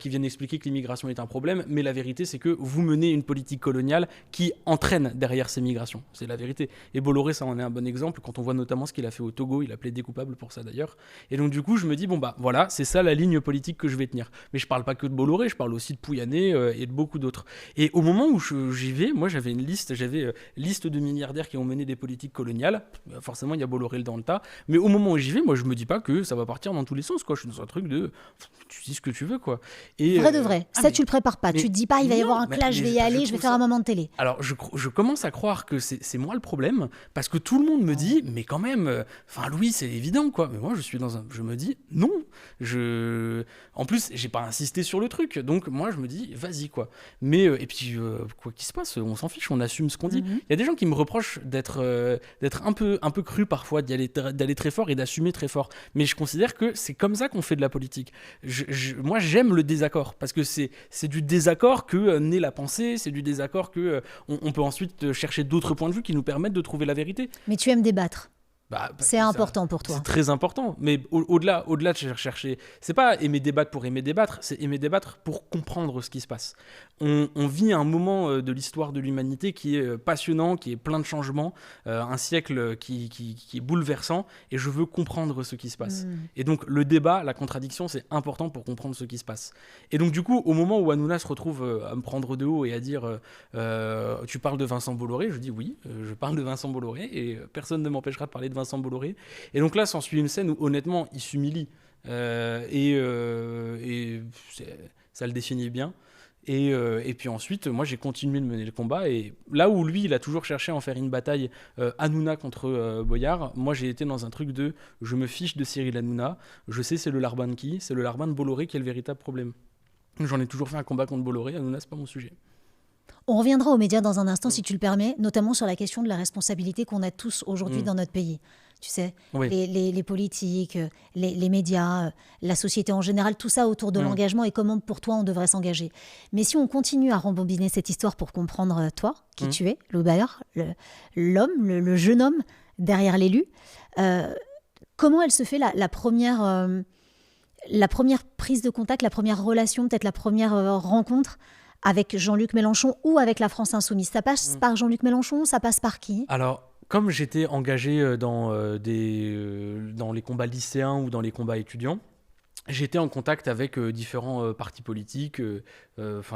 qui viennent expliquer que l'immigration est un problème, mais la vérité c'est que vous menez une politique coloniale qui entraîne derrière ces migrations, c'est la vérité. Et Bolloré, ça en est un bon exemple, quand on voit notamment ce qu'il a fait au Togo, il a plaidé coupable pour ça d'ailleurs, et donc du coup je me dis voilà, c'est ça la ligne politique que je vais tenir. Mais je parle pas que de Bolloré, je parle aussi de Pouyanné et de beaucoup d'autres. Et au moment où j'y vais, moi j'avais liste de milliardaires qui ont mené des politiques coloniales, forcément il y a Bolloré dans le tas, mais au moment où j'y vais, moi je me dis pas que ça va partir dans tous les sens, quoi. Je suis dans un truc de tu dis ce que tu veux, quoi. Et vrai de vrai, ça tu le prépares pas, tu te dis pas il va y avoir un clash, je vais y aller, je vais faire un moment de télé. Alors je commence à croire que c'est moi le problème, parce que tout le monde me dit mais quand même, Louis c'est évident, quoi. Mais moi je me dis non, en plus j'ai pas insisté sur le truc, donc moi je me dis vas-y, quoi. Mais et puis quoi qu'il se passe, on s'en fiche, on assume ce qu'on dit. Il y a des gens qui me reprochent d'être un peu cru parfois, d'aller très fort et d'assumer très fort, mais je considère que c'est comme ça qu'on fait de la politique. Moi j'aime le désaccord, parce que c'est du désaccord que naît la pensée, c'est du désaccord que on peut ensuite chercher d'autres points de vue qui nous permettent de trouver la vérité. Mais tu aimes débattre. C'est important pour toi. C'est très important, mais au-delà de chercher, c'est pas aimer débattre pour aimer débattre, c'est aimer débattre pour comprendre ce qui se passe. On vit un moment de l'histoire de l'humanité qui est passionnant, qui est plein de changements, un siècle qui est bouleversant, et je veux comprendre ce qui se passe. Et donc le débat, la contradiction, c'est important pour comprendre ce qui se passe. Et donc du coup, au moment où Hanouna se retrouve à me prendre de haut et à dire tu parles de Vincent Bolloré, je dis oui, je parle de Vincent Bolloré, et personne ne m'empêchera de parler de Vincent Bolloré. Et donc là s'ensuit une scène où honnêtement il s'humilie et ça le définit bien. Et puis ensuite, moi j'ai continué de mener le combat, et là où lui il a toujours cherché à en faire une bataille Hanouna contre Boyard, moi j'ai été dans un truc de je me fiche de Cyril Hanouna, je sais c'est le Larban c'est le Larban Bolloré qui est le véritable problème. J'en ai toujours fait un combat contre Bolloré, Hanouna c'est pas mon sujet. On reviendra aux médias dans un instant, si tu le permets, notamment sur la question de la responsabilité qu'on a tous aujourd'hui dans notre pays. Tu sais, oui. les politiques, les médias, la société en général, tout ça autour de l'engagement et comment pour toi on devrait s'engager. Mais si on continue à rembobiner cette histoire pour comprendre toi, qui tu es, Louis Boyard, l'homme, le jeune homme derrière l'élu, comment elle se fait la première prise de contact, la première relation, peut-être la première rencontre avec Jean-Luc Mélenchon ou avec la France Insoumise? Ça passe par Jean-Luc Mélenchon, ça passe par qui? Alors, comme j'étais engagé dans les combats lycéens ou dans les combats étudiants, j'étais en contact avec différents partis politiques,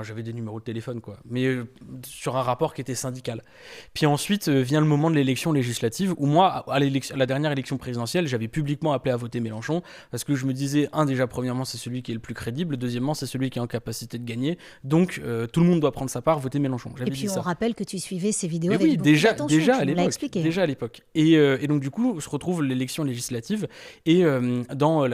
j'avais des numéros de téléphone, quoi, mais sur un rapport qui était syndical. Puis ensuite vient le moment de l'élection législative où moi, à la dernière élection présidentielle, j'avais publiquement appelé à voter Mélenchon parce que je me disais, déjà, premièrement, c'est celui qui est le plus crédible, deuxièmement, c'est celui qui est en capacité de gagner, donc tout le monde doit prendre sa part, voter Mélenchon. Et puis on rappelle que tu suivais ces vidéos avec oui, déjà à l'époque. Et donc du coup, se retrouve l'élection législative et dans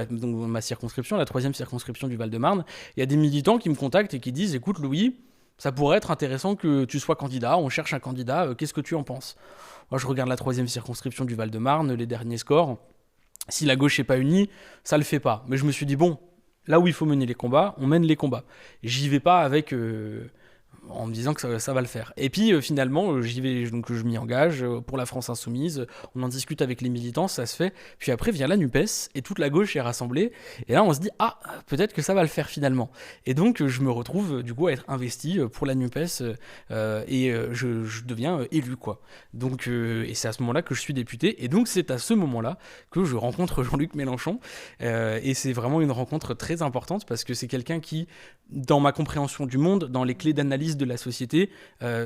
ma circonscription, la 3e circonscription du Val-de-Marne, il y a des militants qui me contactent et qui disent « Écoute Louis, ça pourrait être intéressant que tu sois candidat, on cherche un candidat, qu'est-ce que tu en penses ?» Moi je regarde la 3e circonscription du Val-de-Marne, les derniers scores, si la gauche n'est pas unie, ça le fait pas. Mais je me suis dit bon, là où il faut mener les combats, on mène les combats. J'y vais pas avec... en me disant que ça va le faire. Et puis finalement, j'y vais, donc je m'y engage pour la France Insoumise, on en discute avec les militants, ça se fait. Puis après vient la NUPES et toute la gauche est rassemblée. Et là on se dit, peut-être que ça va le faire finalement. Et donc je me retrouve du coup à être investi pour la NUPES et je deviens élu, quoi. Donc, et c'est à ce moment-là que je suis député. Et donc c'est à ce moment-là que je rencontre Jean-Luc Mélenchon. Et c'est vraiment une rencontre très importante parce que c'est quelqu'un qui, dans ma compréhension du monde, dans les clés d'analyse analyse de la société.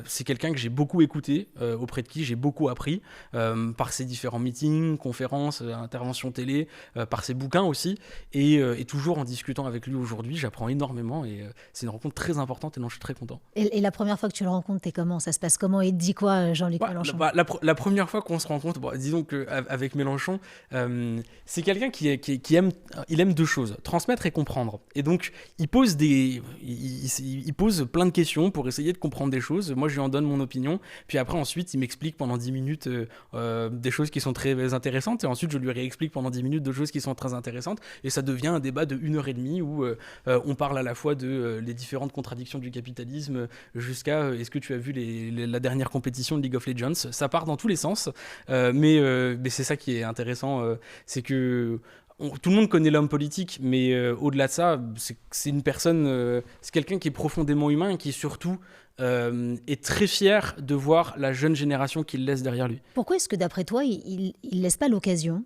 C'est quelqu'un que j'ai beaucoup écouté, auprès de qui j'ai beaucoup appris, par ses différents meetings, conférences, interventions télé, par ses bouquins aussi, et toujours en discutant avec lui aujourd'hui, j'apprends énormément, et c'est une rencontre très importante, et non, je suis très content. Et la première fois que tu le rencontres, t'es comment? Ça se passe comment? Il te dit quoi, Jean-Luc Mélenchon? La première fois qu'on se rencontre, disons qu'avec Mélenchon, c'est quelqu'un qui aime deux choses, transmettre et comprendre. Et donc, il pose plein de questions pour essayer de comprendre des choses. Moi, je lui en donne mon opinion. Puis après, ensuite, il m'explique pendant 10 minutes des choses qui sont très intéressantes. Et ensuite, je lui réexplique pendant 10 minutes d'autres choses qui sont très intéressantes. Et ça devient un débat de 1h30 où on parle à la fois de les différentes contradictions du capitalisme jusqu'à est-ce que tu as vu la dernière compétition de League of Legends. Ça part dans tous les sens. Mais c'est ça qui est intéressant. C'est que tout le monde connaît l'homme politique, mais au-delà de ça, c'est une personne, c'est quelqu'un qui est profondément humain et qui surtout est très fier de voir la jeune génération qu'il laisse derrière lui. Pourquoi est-ce que d'après toi, il laisse pas l'occasion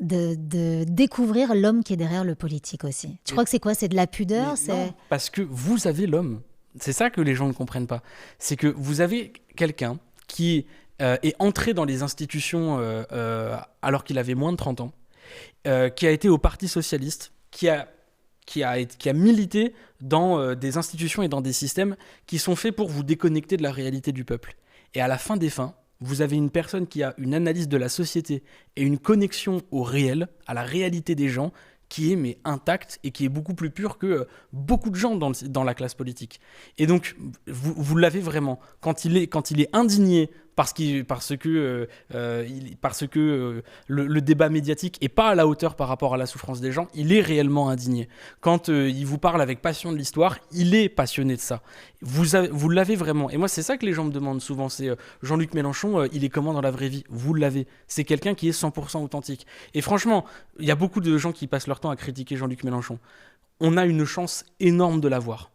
de découvrir l'homme qui est derrière le politique aussi? Tu crois que c'est quoi? C'est de la pudeur? Non, parce que vous avez l'homme. C'est ça que les gens ne comprennent pas. C'est que vous avez quelqu'un qui est entré dans les institutions alors qu'il avait moins de 30 ans, qui a été au Parti Socialiste, qui a milité dans des institutions et dans des systèmes qui sont faits pour vous déconnecter de la réalité du peuple. Et à la fin des fins, vous avez une personne qui a une analyse de la société et une connexion au réel, à la réalité des gens, qui est intacte et qui est beaucoup plus pure que beaucoup de gens dans la classe politique. Et donc, vous l'avez vraiment. Quand il est indigné parce que le débat médiatique n'est pas à la hauteur par rapport à la souffrance des gens, il est réellement indigné. Quand il vous parle avec passion de l'histoire, il est passionné de ça. Vous l'avez vraiment. Et moi, c'est ça que les gens me demandent souvent, c'est Jean-Luc Mélenchon, il est comment dans la vraie vie? Vous l'avez. C'est quelqu'un qui est 100% authentique. Et franchement, il y a beaucoup de gens qui passent leur temps à critiquer Jean-Luc Mélenchon. On a une chance énorme de l'avoir.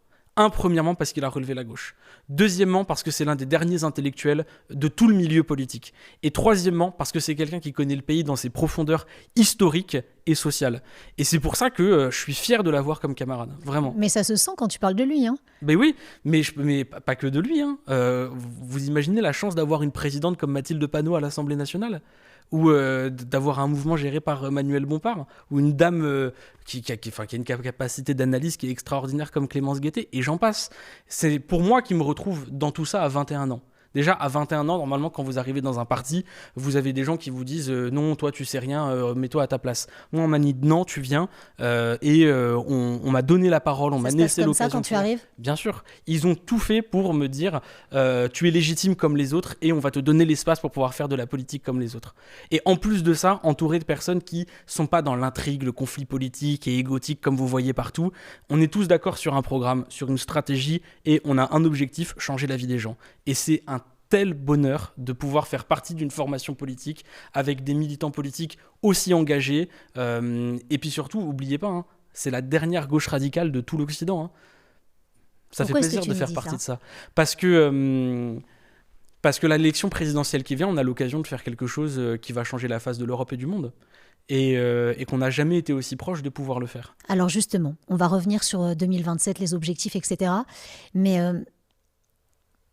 Premièrement, parce qu'il a relevé la gauche. Deuxièmement, parce que c'est l'un des derniers intellectuels de tout le milieu politique. Et troisièmement, parce que c'est quelqu'un qui connaît le pays dans ses profondeurs historiques et sociales. Et c'est pour ça que je suis fier de l'avoir comme camarade, vraiment. Mais ça se sent quand tu parles de lui, hein. Ben oui, mais pas que de lui, hein. Vous imaginez la chance d'avoir une présidente comme Mathilde Panot à l'Assemblée nationale ? Ou d'avoir un mouvement géré par Manuel Bompard, ou une dame qui a une capacité d'analyse qui est extraordinaire comme Clémence Guettet, et j'en passe. C'est pour moi qui me retrouve dans tout ça à 21 ans. Déjà, à 21 ans, normalement, quand vous arrivez dans un parti, vous avez des gens qui vous disent non, toi, tu sais rien, mets-toi à ta place. Moi, on m'a dit non, tu viens, et on m'a donné la parole, on m'a laissé l'occasion. C'est comme ça quand tu arrives ? Bien sûr. Ils ont tout fait pour me dire tu es légitime comme les autres et on va te donner l'espace pour pouvoir faire de la politique comme les autres. Et en plus de ça, entouré de personnes qui sont pas dans l'intrigue, le conflit politique et égotique comme vous voyez partout. On est tous d'accord sur un programme, sur une stratégie et on a un objectif, changer la vie des gens. Et c'est un tel bonheur de pouvoir faire partie d'une formation politique avec des militants politiques aussi engagés. Et puis surtout, n'oubliez pas, hein, c'est la dernière gauche radicale de tout l'Occident. Hein. Ça Pourquoi fait plaisir de faire partie de ça. Parce que l'élection présidentielle qui vient, on a l'occasion de faire quelque chose qui va changer la face de l'Europe et du monde. Et qu'on n'a jamais été aussi proche de pouvoir le faire. Alors justement, on va revenir sur 2027, les objectifs, etc. Mais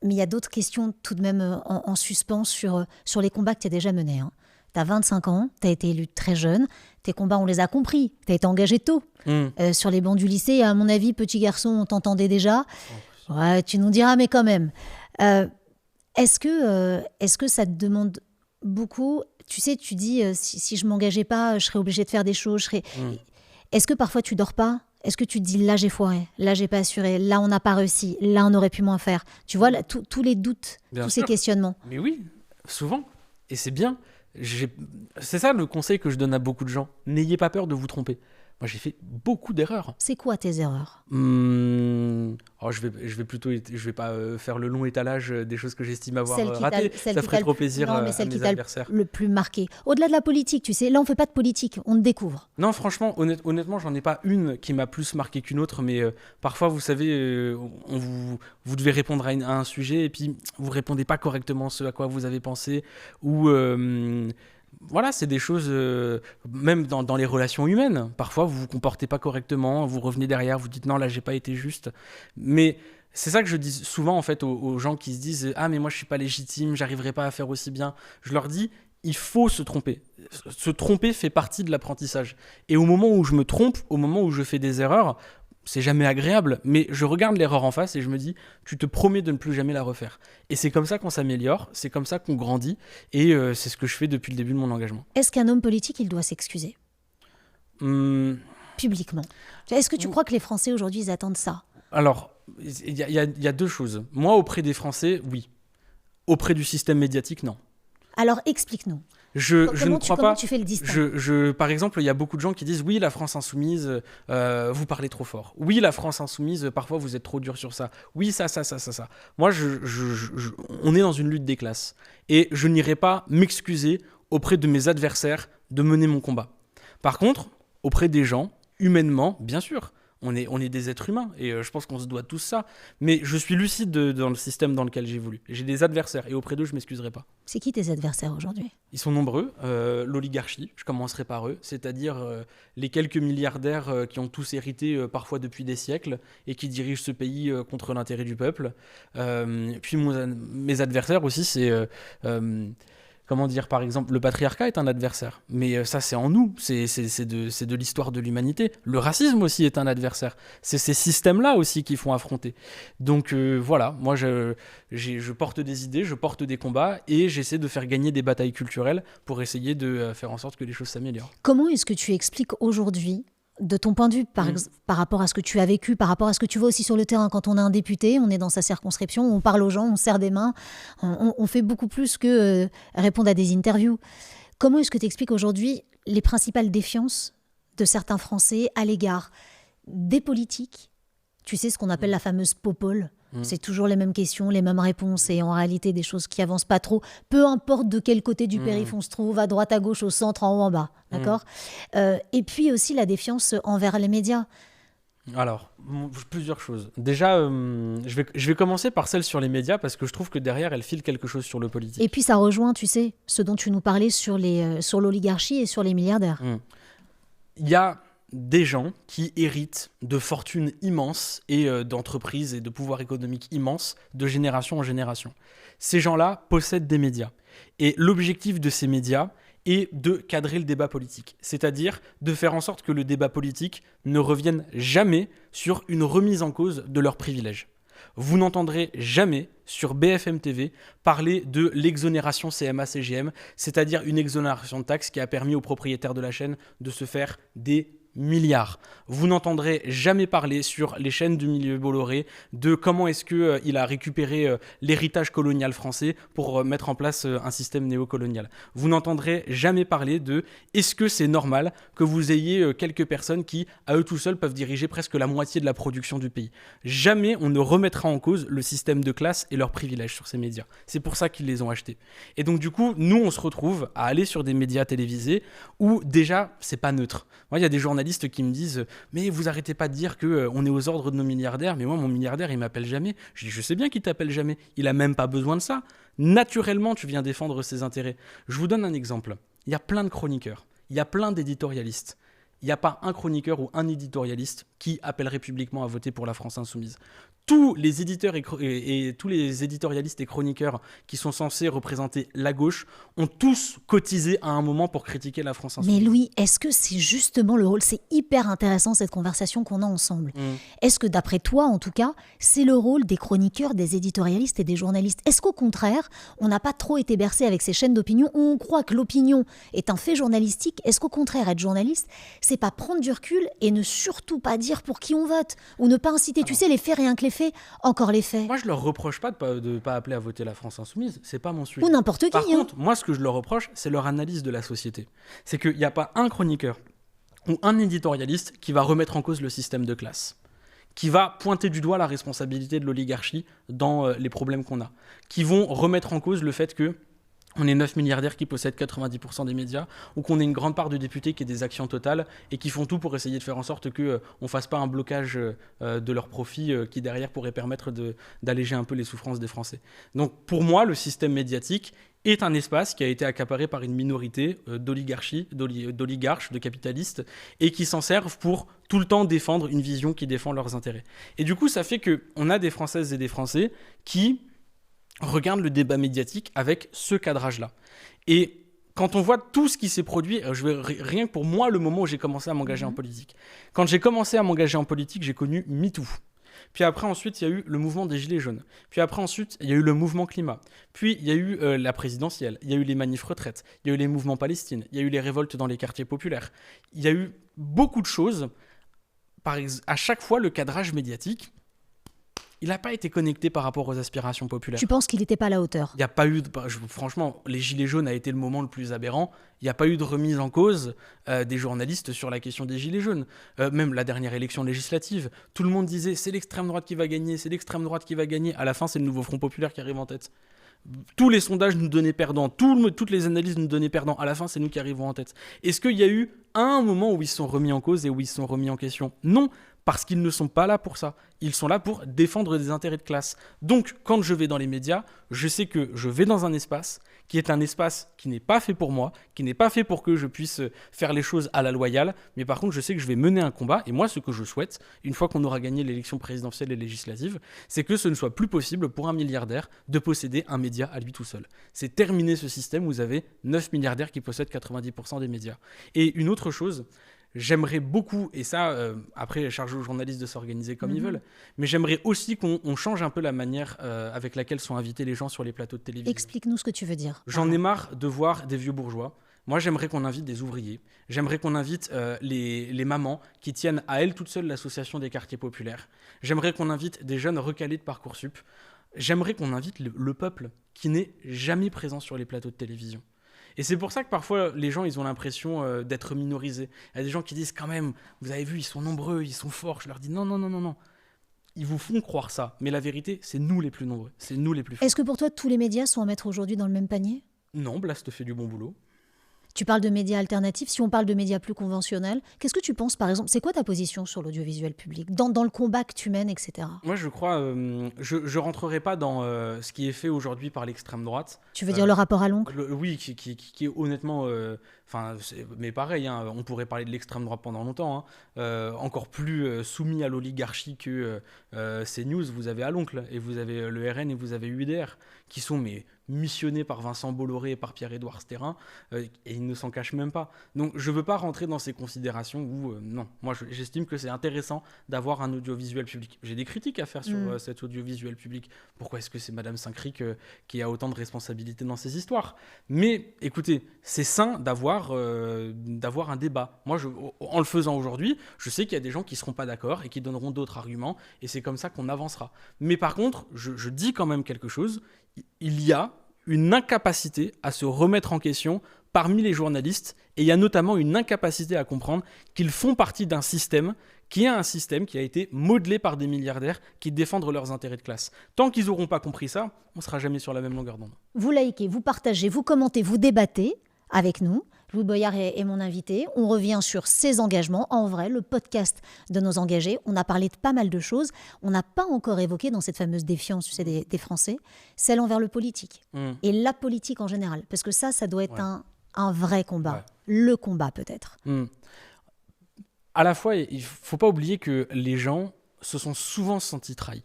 il y a d'autres questions tout de même en suspens sur les combats que tu as déjà menés. Hein. Tu as 25 ans, tu as été élu très jeune, tes combats, on les a compris, tu as été engagé tôt. Sur les bancs du lycée, à mon avis, petit garçon, on t'entendait déjà. Ouais, tu nous diras, mais quand même. Est-ce que ça te demande beaucoup ? Tu sais, tu dis, si je ne m'engageais pas, je serais obligée de faire des choses. Est-ce que parfois tu dors pas ? Est-ce que tu te dis, là j'ai foiré, là j'ai pas assuré, là on n'a pas réussi, là on aurait pu moins faire ? Tu vois, là, tous les doutes, Bien tous sûr. ces questionnements. Mais oui, souvent. Et c'est bien. C'est ça le conseil que je donne à beaucoup de gens. N'ayez pas peur de vous tromper. Moi, j'ai fait beaucoup d'erreurs. C'est quoi tes erreurs ? Je vais pas faire le long étalage des choses que j'estime avoir ratées. Ça ferait trop plaisir à mes adversaires. Le plus marqué. Au-delà de la politique, tu sais, là on fait pas de politique, on te découvre. Non, franchement, honnêtement, j'en ai pas une qui m'a plus marqué qu'une autre, mais parfois, vous savez, vous devez répondre à un sujet et puis vous répondez pas correctement ce à quoi vous avez pensé, ou voilà, c'est des choses, même dans les relations humaines. Parfois, vous vous comportez pas correctement, vous revenez derrière, vous dites non, là, j'ai pas été juste. Mais C'est ça que je dis souvent en fait aux gens qui se disent « Ah mais moi je suis pas légitime, j'arriverai pas à faire aussi bien ». Je leur dis « Il faut se tromper ». Se tromper fait partie de l'apprentissage. Et au moment où je me trompe, au moment où je fais des erreurs, c'est jamais agréable, mais je regarde l'erreur en face et je me dis « Tu te promets de ne plus jamais la refaire ». Et c'est comme ça qu'on s'améliore, c'est comme ça qu'on grandit, et c'est ce que je fais depuis le début de mon engagement. Est-ce qu'un homme politique, il doit s'excuser publiquement? Est-ce que tu crois que les Français aujourd'hui, ils attendent ça? Alors, il y a deux choses. Moi, auprès des Français, oui. Auprès du système médiatique, non. Alors, explique-nous. Je ne crois pas. Comment tu fais le distinguo? Par exemple, il y a beaucoup de gens qui disent « Oui, la France insoumise, vous parlez trop fort. Oui, la France insoumise, parfois vous êtes trop dur sur ça. Oui, ça. » Moi, on est dans une lutte des classes. Et je n'irai pas m'excuser auprès de mes adversaires de mener mon combat. Par contre, auprès des gens, humainement, bien sûr, on est des êtres humains et je pense qu'on se doit tous ça. Mais je suis lucide dans le système dans lequel j'évolue. J'ai des adversaires et auprès d'eux, je ne m'excuserai pas. C'est qui tes adversaires aujourd'hui? Ils sont nombreux. L'oligarchie, je commencerai par eux, c'est-à-dire les quelques milliardaires qui ont tous hérité parfois depuis des siècles et qui dirigent ce pays contre l'intérêt du peuple. Puis mes adversaires aussi, c'est... Comment dire, par exemple, le patriarcat est un adversaire. Mais ça, c'est en nous. C'est de l'histoire de l'humanité. Le racisme aussi est un adversaire. C'est ces systèmes-là aussi qui font affronter. Donc voilà, moi, je porte des idées, je porte des combats et j'essaie de faire gagner des batailles culturelles pour essayer de faire en sorte que les choses s'améliorent. Comment est-ce que tu expliques aujourd'hui, de ton point de vue, par rapport à ce que tu as vécu, par rapport à ce que tu vois aussi sur le terrain, quand on est un député, on est dans sa circonscription, on parle aux gens, on serre des mains, on fait beaucoup plus que répondre à des interviews. Comment est-ce que tu expliques aujourd'hui les principales défiances de certains Français à l'égard des politiques? Tu sais, ce qu'on appelle la fameuse popole. C'est toujours les mêmes questions, les mêmes réponses et en réalité des choses qui avancent pas trop. Peu importe de quel côté du périph' on se trouve, à droite, à gauche, au centre, en haut, en bas. D'accord et puis aussi la défiance envers les médias. Alors, plusieurs choses. Déjà, je vais commencer par celle sur les médias parce que je trouve que derrière, elle file quelque chose sur le politique. Et puis ça rejoint, tu sais, ce dont tu nous parlais sur l'oligarchie et sur les milliardaires. Il y a des gens qui héritent de fortunes immenses et d'entreprises et de pouvoirs économiques immenses de génération en génération. Ces gens-là possèdent des médias. Et l'objectif de ces médias est de cadrer le débat politique. C'est-à-dire de faire en sorte que le débat politique ne revienne jamais sur une remise en cause de leurs privilèges. Vous n'entendrez jamais sur BFM TV parler de l'exonération CMA-CGM, c'est-à-dire une exonération de taxes qui a permis aux propriétaires de la chaîne de se faire des milliards. Vous n'entendrez jamais parler sur les chaînes du milieu Bolloré de comment est-ce qu'il a récupéré l'héritage colonial français pour mettre en place un système néocolonial. Vous n'entendrez jamais parler de est-ce que c'est normal que vous ayez quelques personnes qui, à eux tout seuls, peuvent diriger presque la moitié de la production du pays. Jamais on ne remettra en cause le système de classe et leurs privilèges sur ces médias. C'est pour ça qu'ils les ont achetés. Et donc du coup, nous on se retrouve à aller sur des médias télévisés où déjà c'est pas neutre. Moi, il y a des journalistes qui me disent « Mais vous arrêtez pas de dire qu'on est aux ordres de nos milliardaires, mais moi, mon milliardaire, il m'appelle jamais. » Je dis « Je sais bien qu'il t'appelle jamais. Il a même pas besoin de ça. Naturellement, tu viens défendre ses intérêts. » Je vous donne un exemple. Il y a plein de chroniqueurs. Il y a plein d'éditorialistes. Il n'y a pas un chroniqueur ou un éditorialiste qui appellerait publiquement à voter pour la France insoumise. Tous les éditeurs et tous les éditorialistes et chroniqueurs qui sont censés représenter la gauche ont tous cotisé à un moment pour critiquer la France insoumise. Mais Louis, est-ce que c'est justement le rôle? C'est hyper intéressant cette conversation qu'on a ensemble. Est-ce que d'après toi, en tout cas, c'est le rôle des chroniqueurs, des éditorialistes et des journalistes? Est-ce qu'au contraire, on n'a pas trop été bercé avec ces chaînes d'opinion où on croit que l'opinion est un fait journalistique? Est-ce qu'au contraire, être journaliste, c'est pas prendre du recul et ne surtout pas dire pour qui on vote? Ou ne pas inciter, tu sais, les faits rien que les faits, encore les faits. Moi, je leur reproche pas de pas appeler à voter la France insoumise. C'est pas mon sujet. Ou n'importe qui. Par contre, moi, ce que je leur reproche, c'est leur analyse de la société. C'est qu'il n'y a pas un chroniqueur ou un éditorialiste qui va remettre en cause le système de classe, qui va pointer du doigt la responsabilité de l'oligarchie dans les problèmes qu'on a, qui vont remettre en cause le fait que on est 9 milliardaires qui possèdent 90% des médias, ou qu'on ait une grande part de députés qui aient des actions totales et qui font tout pour essayer de faire en sorte qu'on ne fasse pas un blocage de leurs profits qui derrière pourrait permettre d'alléger un peu les souffrances des Français. Donc pour moi, le système médiatique, est un espace qui a été accaparé par une minorité d'oligarches, de capitalistes, et qui s'en servent pour tout le temps défendre une vision qui défend leurs intérêts. Et du coup, ça fait qu'on a des Françaises et des Français qui regardent le débat médiatique avec ce cadrage-là. Et quand on voit tout ce qui s'est produit, rien que pour moi, le moment où j'ai commencé à m'engager en politique. Quand j'ai commencé à m'engager en politique, j'ai connu MeToo. Puis après, ensuite, il y a eu le mouvement des Gilets jaunes. Puis après, ensuite, il y a eu le mouvement climat. Puis il y a eu la présidentielle. Il y a eu les manifs retraites. Il y a eu les mouvements Palestine. Il y a eu les révoltes dans les quartiers populaires. Il y a eu beaucoup de choses. À chaque fois, le cadrage médiatique, il n'a pas été connecté par rapport aux aspirations populaires. Tu penses qu'il n'était pas à la hauteur ? Il n'y a pas eu, franchement, les Gilets jaunes a été le moment le plus aberrant. Il n'y a pas eu de remise en cause des journalistes sur la question des Gilets jaunes. Même la dernière élection législative, tout le monde disait c'est l'extrême droite qui va gagner, c'est l'extrême droite qui va gagner. À la fin, c'est le nouveau Front populaire qui arrive en tête. Tous les sondages nous donnaient perdants, toutes les analyses nous donnaient perdants. À la fin, c'est nous qui arrivons en tête. Est-ce qu'il y a eu un moment où ils se sont remis en cause et où ils se sont remis en question ? Non, parce qu'ils ne sont pas là pour ça. Ils sont là pour défendre des intérêts de classe. Donc, quand je vais dans les médias, je sais que je vais dans un espace qui est un espace qui n'est pas fait pour moi, qui n'est pas fait pour que je puisse faire les choses à la loyale, mais par contre, je sais que je vais mener un combat. Et moi, ce que je souhaite, une fois qu'on aura gagné l'élection présidentielle et législative, c'est que ce ne soit plus possible pour un milliardaire de posséder un média à lui tout seul. C'est terminer ce système où vous avez 9 milliardaires qui possèdent 90% des médias. Et une autre chose, j'aimerais beaucoup, et ça, après, charge aux journalistes de s'organiser comme ils veulent, mais j'aimerais aussi qu'on change un peu la manière avec laquelle sont invités les gens sur les plateaux de télévision. Explique-nous ce que tu veux dire. J'en ai marre de voir des vieux bourgeois. Moi, j'aimerais qu'on invite des ouvriers. J'aimerais qu'on invite les mamans qui tiennent à elles toutes seules l'association des quartiers populaires. J'aimerais qu'on invite des jeunes recalés de Parcoursup. J'aimerais qu'on invite le peuple qui n'est jamais présent sur les plateaux de télévision. Et c'est pour ça que parfois, les gens, ils ont l'impression d'être minorisés. Il y a des gens qui disent quand même, vous avez vu, ils sont nombreux, ils sont forts. Je leur dis non. Ils vous font croire ça. Mais la vérité, c'est nous les plus nombreux. C'est nous les plus forts. Est-ce que pour toi, tous les médias sont à mettre aujourd'hui dans le même panier ? Non, Blast fait du bon boulot. Tu parles de médias alternatifs. Si on parle de médias plus conventionnels, qu'est-ce que tu penses, par exemple ? C'est quoi ta position sur l'audiovisuel public, dans le combat que tu mènes, etc. Moi, je crois... je rentrerai pas dans ce qui est fait aujourd'hui par l'extrême droite. Tu veux dire le rapport à l'oncle ? Oui, qui est honnêtement... mais pareil, on pourrait parler de l'extrême droite pendant longtemps. Encore plus soumis à l'oligarchie que CNews, vous avez à l'oncle, et vous avez le RN, et vous avez UDR, qui sont missionnés par Vincent Bolloré et par Pierre-Édouard Sterrin, et ils ne s'en cachent même pas. Donc je ne veux pas rentrer dans ces considérations où, non, moi j'estime que c'est intéressant d'avoir un audiovisuel public. J'ai des critiques à faire sur cet audiovisuel public. Pourquoi est-ce que c'est Madame Saint-Cric qui a autant de responsabilités dans ces histoires ? Mais écoutez, c'est sain d'avoir un débat. Moi, en le faisant aujourd'hui, je sais qu'il y a des gens qui ne seront pas d'accord et qui donneront d'autres arguments, et c'est comme ça qu'on avancera. Mais par contre, je dis quand même quelque chose, il y a une incapacité à se remettre en question parmi les journalistes, et il y a notamment une incapacité à comprendre qu'ils font partie d'un système qui est un système qui a été modelé par des milliardaires qui défendent leurs intérêts de classe. Tant qu'ils n'auront pas compris ça, on ne sera jamais sur la même longueur d'onde. Vous likez, vous partagez, vous commentez, vous débattez avec nous. Louis Boyard est mon invité. On revient sur ses engagements. En vrai, le podcast de nos engagés. On a parlé de pas mal de choses. On n'a pas encore évoqué dans cette fameuse défiance, tu sais, des Français, celle envers le politique. Et la politique en général. Parce que ça doit être un vrai combat. Ouais. Le combat, peut-être. À la fois, il ne faut pas oublier que les gens se sont souvent sentis trahis.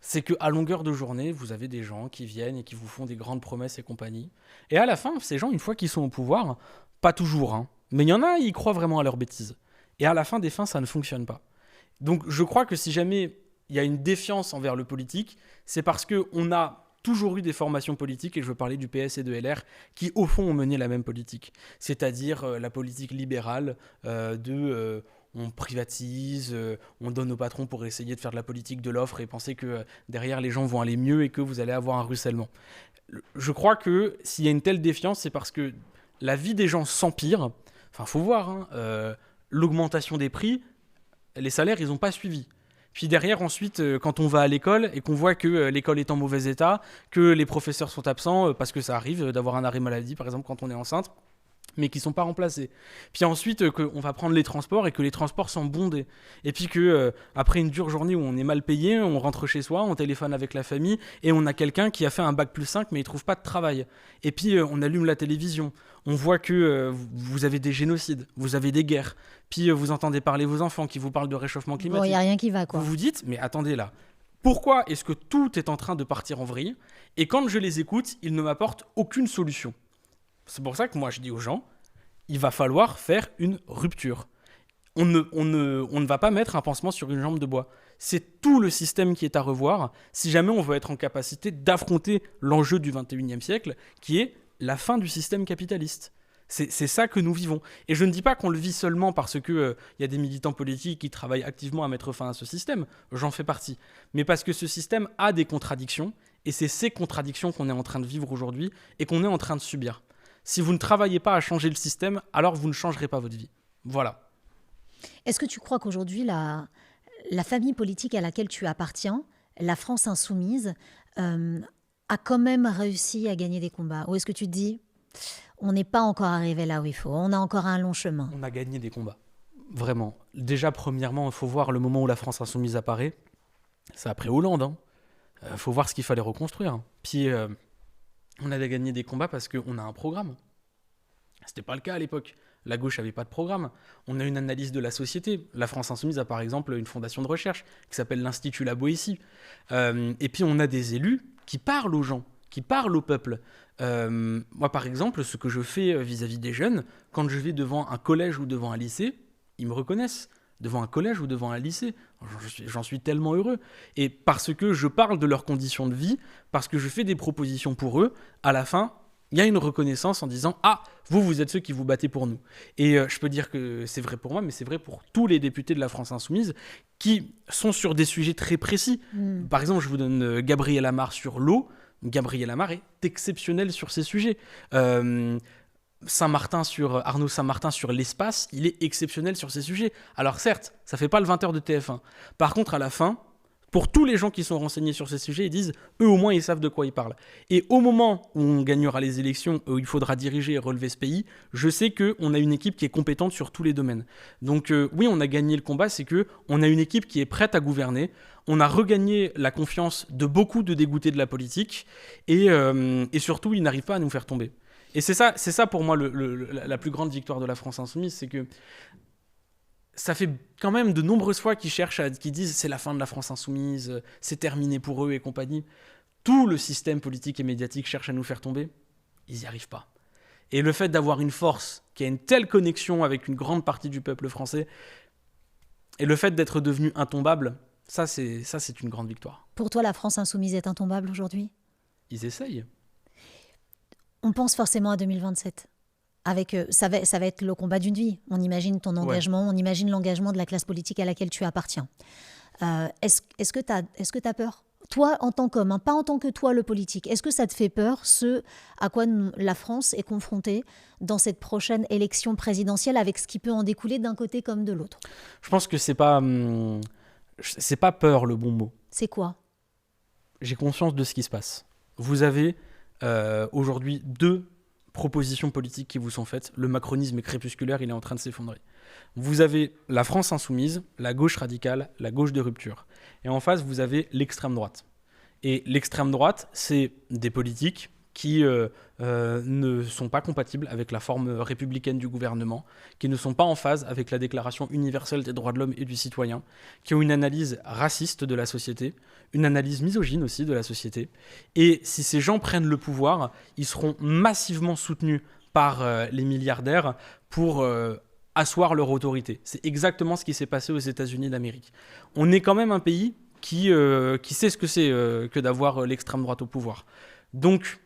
C'est qu'à longueur de journée, vous avez des gens qui viennent et qui vous font des grandes promesses et compagnie. Et à la fin, ces gens, une fois qu'ils sont au pouvoir, pas toujours, mais il y en a, ils croient vraiment à leurs bêtises. Et à la fin des fins, ça ne fonctionne pas. Donc je crois que si jamais il y a une défiance envers le politique, c'est parce qu'on a toujours eu des formations politiques, et je veux parler du PS et de LR, qui au fond ont mené la même politique. C'est-à-dire la politique libérale on privatise, on donne aux patrons pour essayer de faire de la politique de l'offre et penser que derrière les gens vont aller mieux et que vous allez avoir un ruissellement. Je crois que s'il y a une telle défiance, c'est parce que la vie des gens s'empire. Enfin, faut voir, l'augmentation des prix, les salaires, ils n'ont pas suivi. Puis derrière, ensuite, quand on va à l'école et qu'on voit que l'école est en mauvais état, que les professeurs sont absents parce que ça arrive d'avoir un arrêt maladie, par exemple, quand on est enceinte, mais qui sont pas remplacés. Puis ensuite, qu'on va prendre les transports et que les transports sont bondés. Et puis que après une dure journée où on est mal payé, on rentre chez soi, on téléphone avec la famille et on a quelqu'un qui a fait un bac+5 mais il trouve pas de travail. Et puis on allume la télévision, on voit que vous avez des génocides, vous avez des guerres. Puis vous entendez parler vos enfants qui vous parlent de réchauffement climatique. Bon, il y a rien qui va, quoi. Vous vous dites, mais attendez là. Pourquoi est-ce que tout est en train de partir en vrille ? Et quand je les écoute, ils ne m'apportent aucune solution. C'est pour ça que moi je dis aux gens, il va falloir faire une rupture. On ne va pas mettre un pansement sur une jambe de bois. C'est tout le système qui est à revoir si jamais on veut être en capacité d'affronter l'enjeu du 21e siècle, qui est la fin du système capitaliste. C'est ça que nous vivons. Et je ne dis pas qu'on le vit seulement parce qu'il y a des militants politiques qui travaillent activement à mettre fin à ce système. J'en fais partie. Mais parce que ce système a des contradictions, et c'est ces contradictions qu'on est en train de vivre aujourd'hui et qu'on est en train de subir. Si vous ne travaillez pas à changer le système, alors vous ne changerez pas votre vie. Voilà. Est-ce que tu crois qu'aujourd'hui, la famille politique à laquelle tu appartiens, la France insoumise, a quand même réussi à gagner des combats ? Ou est-ce que tu te dis, on n'est pas encore arrivé là où il faut, on a encore un long chemin ? On a gagné des combats. Vraiment. Déjà, premièrement, il faut voir le moment où la France insoumise apparaît. C'est après Hollande. Il faut voir ce qu'il fallait reconstruire. Puis, on a gagné des combats parce qu'on a un programme. C'était pas le cas à l'époque. La gauche n'avait pas de programme. On a une analyse de la société. La France insoumise a par exemple une fondation de recherche qui s'appelle l'Institut La Boétie. Et puis on a des élus qui parlent aux gens, qui parlent au peuple. Moi par exemple, ce que je fais vis-à-vis des jeunes, quand je vais devant un collège ou devant un lycée, ils me reconnaissent. Devant un collège ou devant un lycée. J'en suis tellement heureux. Et parce que je parle de leurs conditions de vie, parce que je fais des propositions pour eux, à la fin, il y a une reconnaissance en disant « Ah, vous êtes ceux qui vous battez pour nous ». Et je peux dire que c'est vrai pour moi, mais c'est vrai pour tous les députés de la France insoumise qui sont sur des sujets très précis. Par exemple, je vous donne Gabriel Amar sur l'eau. Gabriel Amar est exceptionnel sur ces sujets. Arnaud Saint-Martin sur l'espace, il est exceptionnel sur ces sujets. Alors certes, ça fait pas le 20h de TF1. Par contre, à la fin, pour tous les gens qui sont renseignés sur ces sujets, ils disent, eux au moins, ils savent de quoi ils parlent. Et au moment où on gagnera les élections, où il faudra diriger et relever ce pays, je sais qu'on a une équipe qui est compétente sur tous les domaines. Donc oui, on a gagné le combat, c'est qu'on a une équipe qui est prête à gouverner. On a regagné la confiance de beaucoup de dégoûtés de la politique. Et surtout, ils n'arrivent pas à nous faire tomber. Et c'est ça pour moi la plus grande victoire de la France insoumise, c'est que ça fait quand même de nombreuses fois qu'ils disent c'est la fin de la France insoumise, c'est terminé pour eux et compagnie. Tout le système politique et médiatique cherche à nous faire tomber, ils n'y arrivent pas. Et le fait d'avoir une force qui a une telle connexion avec une grande partie du peuple français, et le fait d'être devenu intombable, ça c'est une grande victoire. Pour toi, la France insoumise est intombable aujourd'hui ? Ils essayent. On pense forcément à 2027. Ça va être le combat d'une vie. On imagine ton engagement, on imagine l'engagement de la classe politique à laquelle tu appartiens. Est-ce que tu as peur ? Toi, en tant qu'homme, pas en tant que toi, le politique. Est-ce que ça te fait peur, ce à quoi la France est confrontée dans cette prochaine élection présidentielle, avec ce qui peut en découler d'un côté comme de l'autre ? Je pense que c'est pas peur le bon mot. C'est quoi ? J'ai conscience de ce qui se passe. Vous avez aujourd'hui 2 propositions politiques qui vous sont faites. Le macronisme est crépusculaire, il est en train de s'effondrer. Vous avez la France insoumise, la gauche radicale, la gauche de rupture. Et en face, vous avez l'extrême droite. Et l'extrême droite, c'est des politiques qui ne sont pas compatibles avec la forme républicaine du gouvernement, qui ne sont pas en phase avec la Déclaration universelle des droits de l'homme et du citoyen, qui ont une analyse raciste de la société, une analyse misogyne aussi de la société. Et si ces gens prennent le pouvoir, ils seront massivement soutenus par les milliardaires pour asseoir leur autorité. C'est exactement ce qui s'est passé aux États-Unis d'Amérique. On est quand même un pays qui sait ce que c'est que d'avoir l'extrême droite au pouvoir. Donc,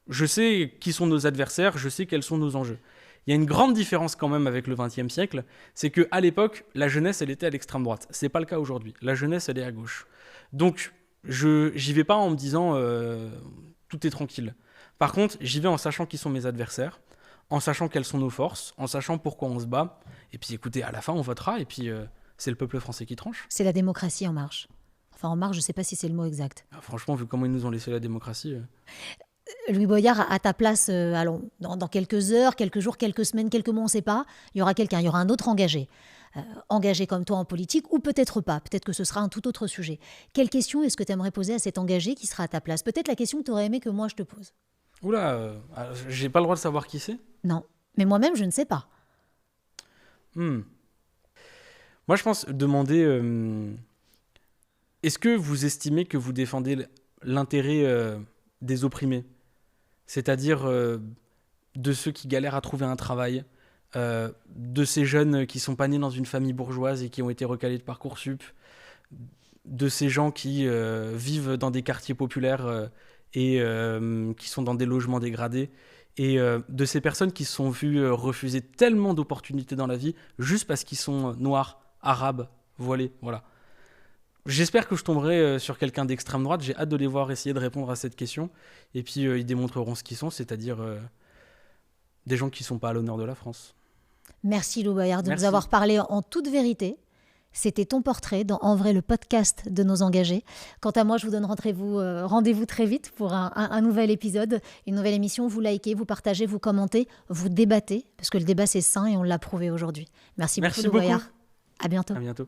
je sais qui sont nos adversaires, je sais quels sont nos enjeux. Il y a une grande différence quand même avec le XXe siècle, c'est qu'à l'époque, la jeunesse, elle était à l'extrême droite. C'est pas le cas aujourd'hui. La jeunesse, elle est à gauche. Donc, j'y vais pas en me disant tout est tranquille. Par contre, j'y vais en sachant qui sont mes adversaires, en sachant quelles sont nos forces, en sachant pourquoi on se bat. Et puis écoutez, à la fin, on votera, et puis c'est le peuple français qui tranche. C'est la démocratie en marche. Enfin, en marche, je sais pas si c'est le mot exact. Franchement, vu comment ils nous ont laissé la démocratie... Louis Boyard, à ta place, allons, dans quelques heures, quelques jours, quelques semaines, quelques mois, on ne sait pas, il y aura quelqu'un, il y aura un autre engagé. Engagé comme toi en politique, ou peut-être pas, peut-être que ce sera un tout autre sujet. Quelle question est-ce que tu aimerais poser à cet engagé qui sera à ta place? Peut-être la question que tu aurais aimé que moi je te pose. Oula, j'ai pas le droit de savoir qui c'est? Non, mais moi-même je ne sais pas. Moi je pense demander, est-ce que vous estimez que vous défendez l'intérêt des opprimés? C'est-à-dire de ceux qui galèrent à trouver un travail, de ces jeunes qui sont pas nés dans une famille bourgeoise et qui ont été recalés de Parcoursup, de ces gens qui vivent dans des quartiers populaires et qui sont dans des logements dégradés, et de ces personnes qui se sont vues refuser tellement d'opportunités dans la vie juste parce qu'ils sont noirs, arabes, voilés, voilà. J'espère que je tomberai sur quelqu'un d'extrême droite. J'ai hâte de les voir essayer de répondre à cette question. Et puis, ils démontreront ce qu'ils sont, c'est-à-dire des gens qui ne sont pas à l'honneur de la France. Merci Louis Boyard de nous avoir parlé en toute vérité. C'était ton portrait dans En vrai, le podcast de nos engagés. Quant à moi, je vous donne rendez-vous très vite pour un nouvel épisode, une nouvelle émission. Vous likez, vous partagez, vous commentez, vous débattez, parce que le débat c'est sain et on l'a prouvé aujourd'hui. Merci beaucoup Louis Boyard. À bientôt. À bientôt.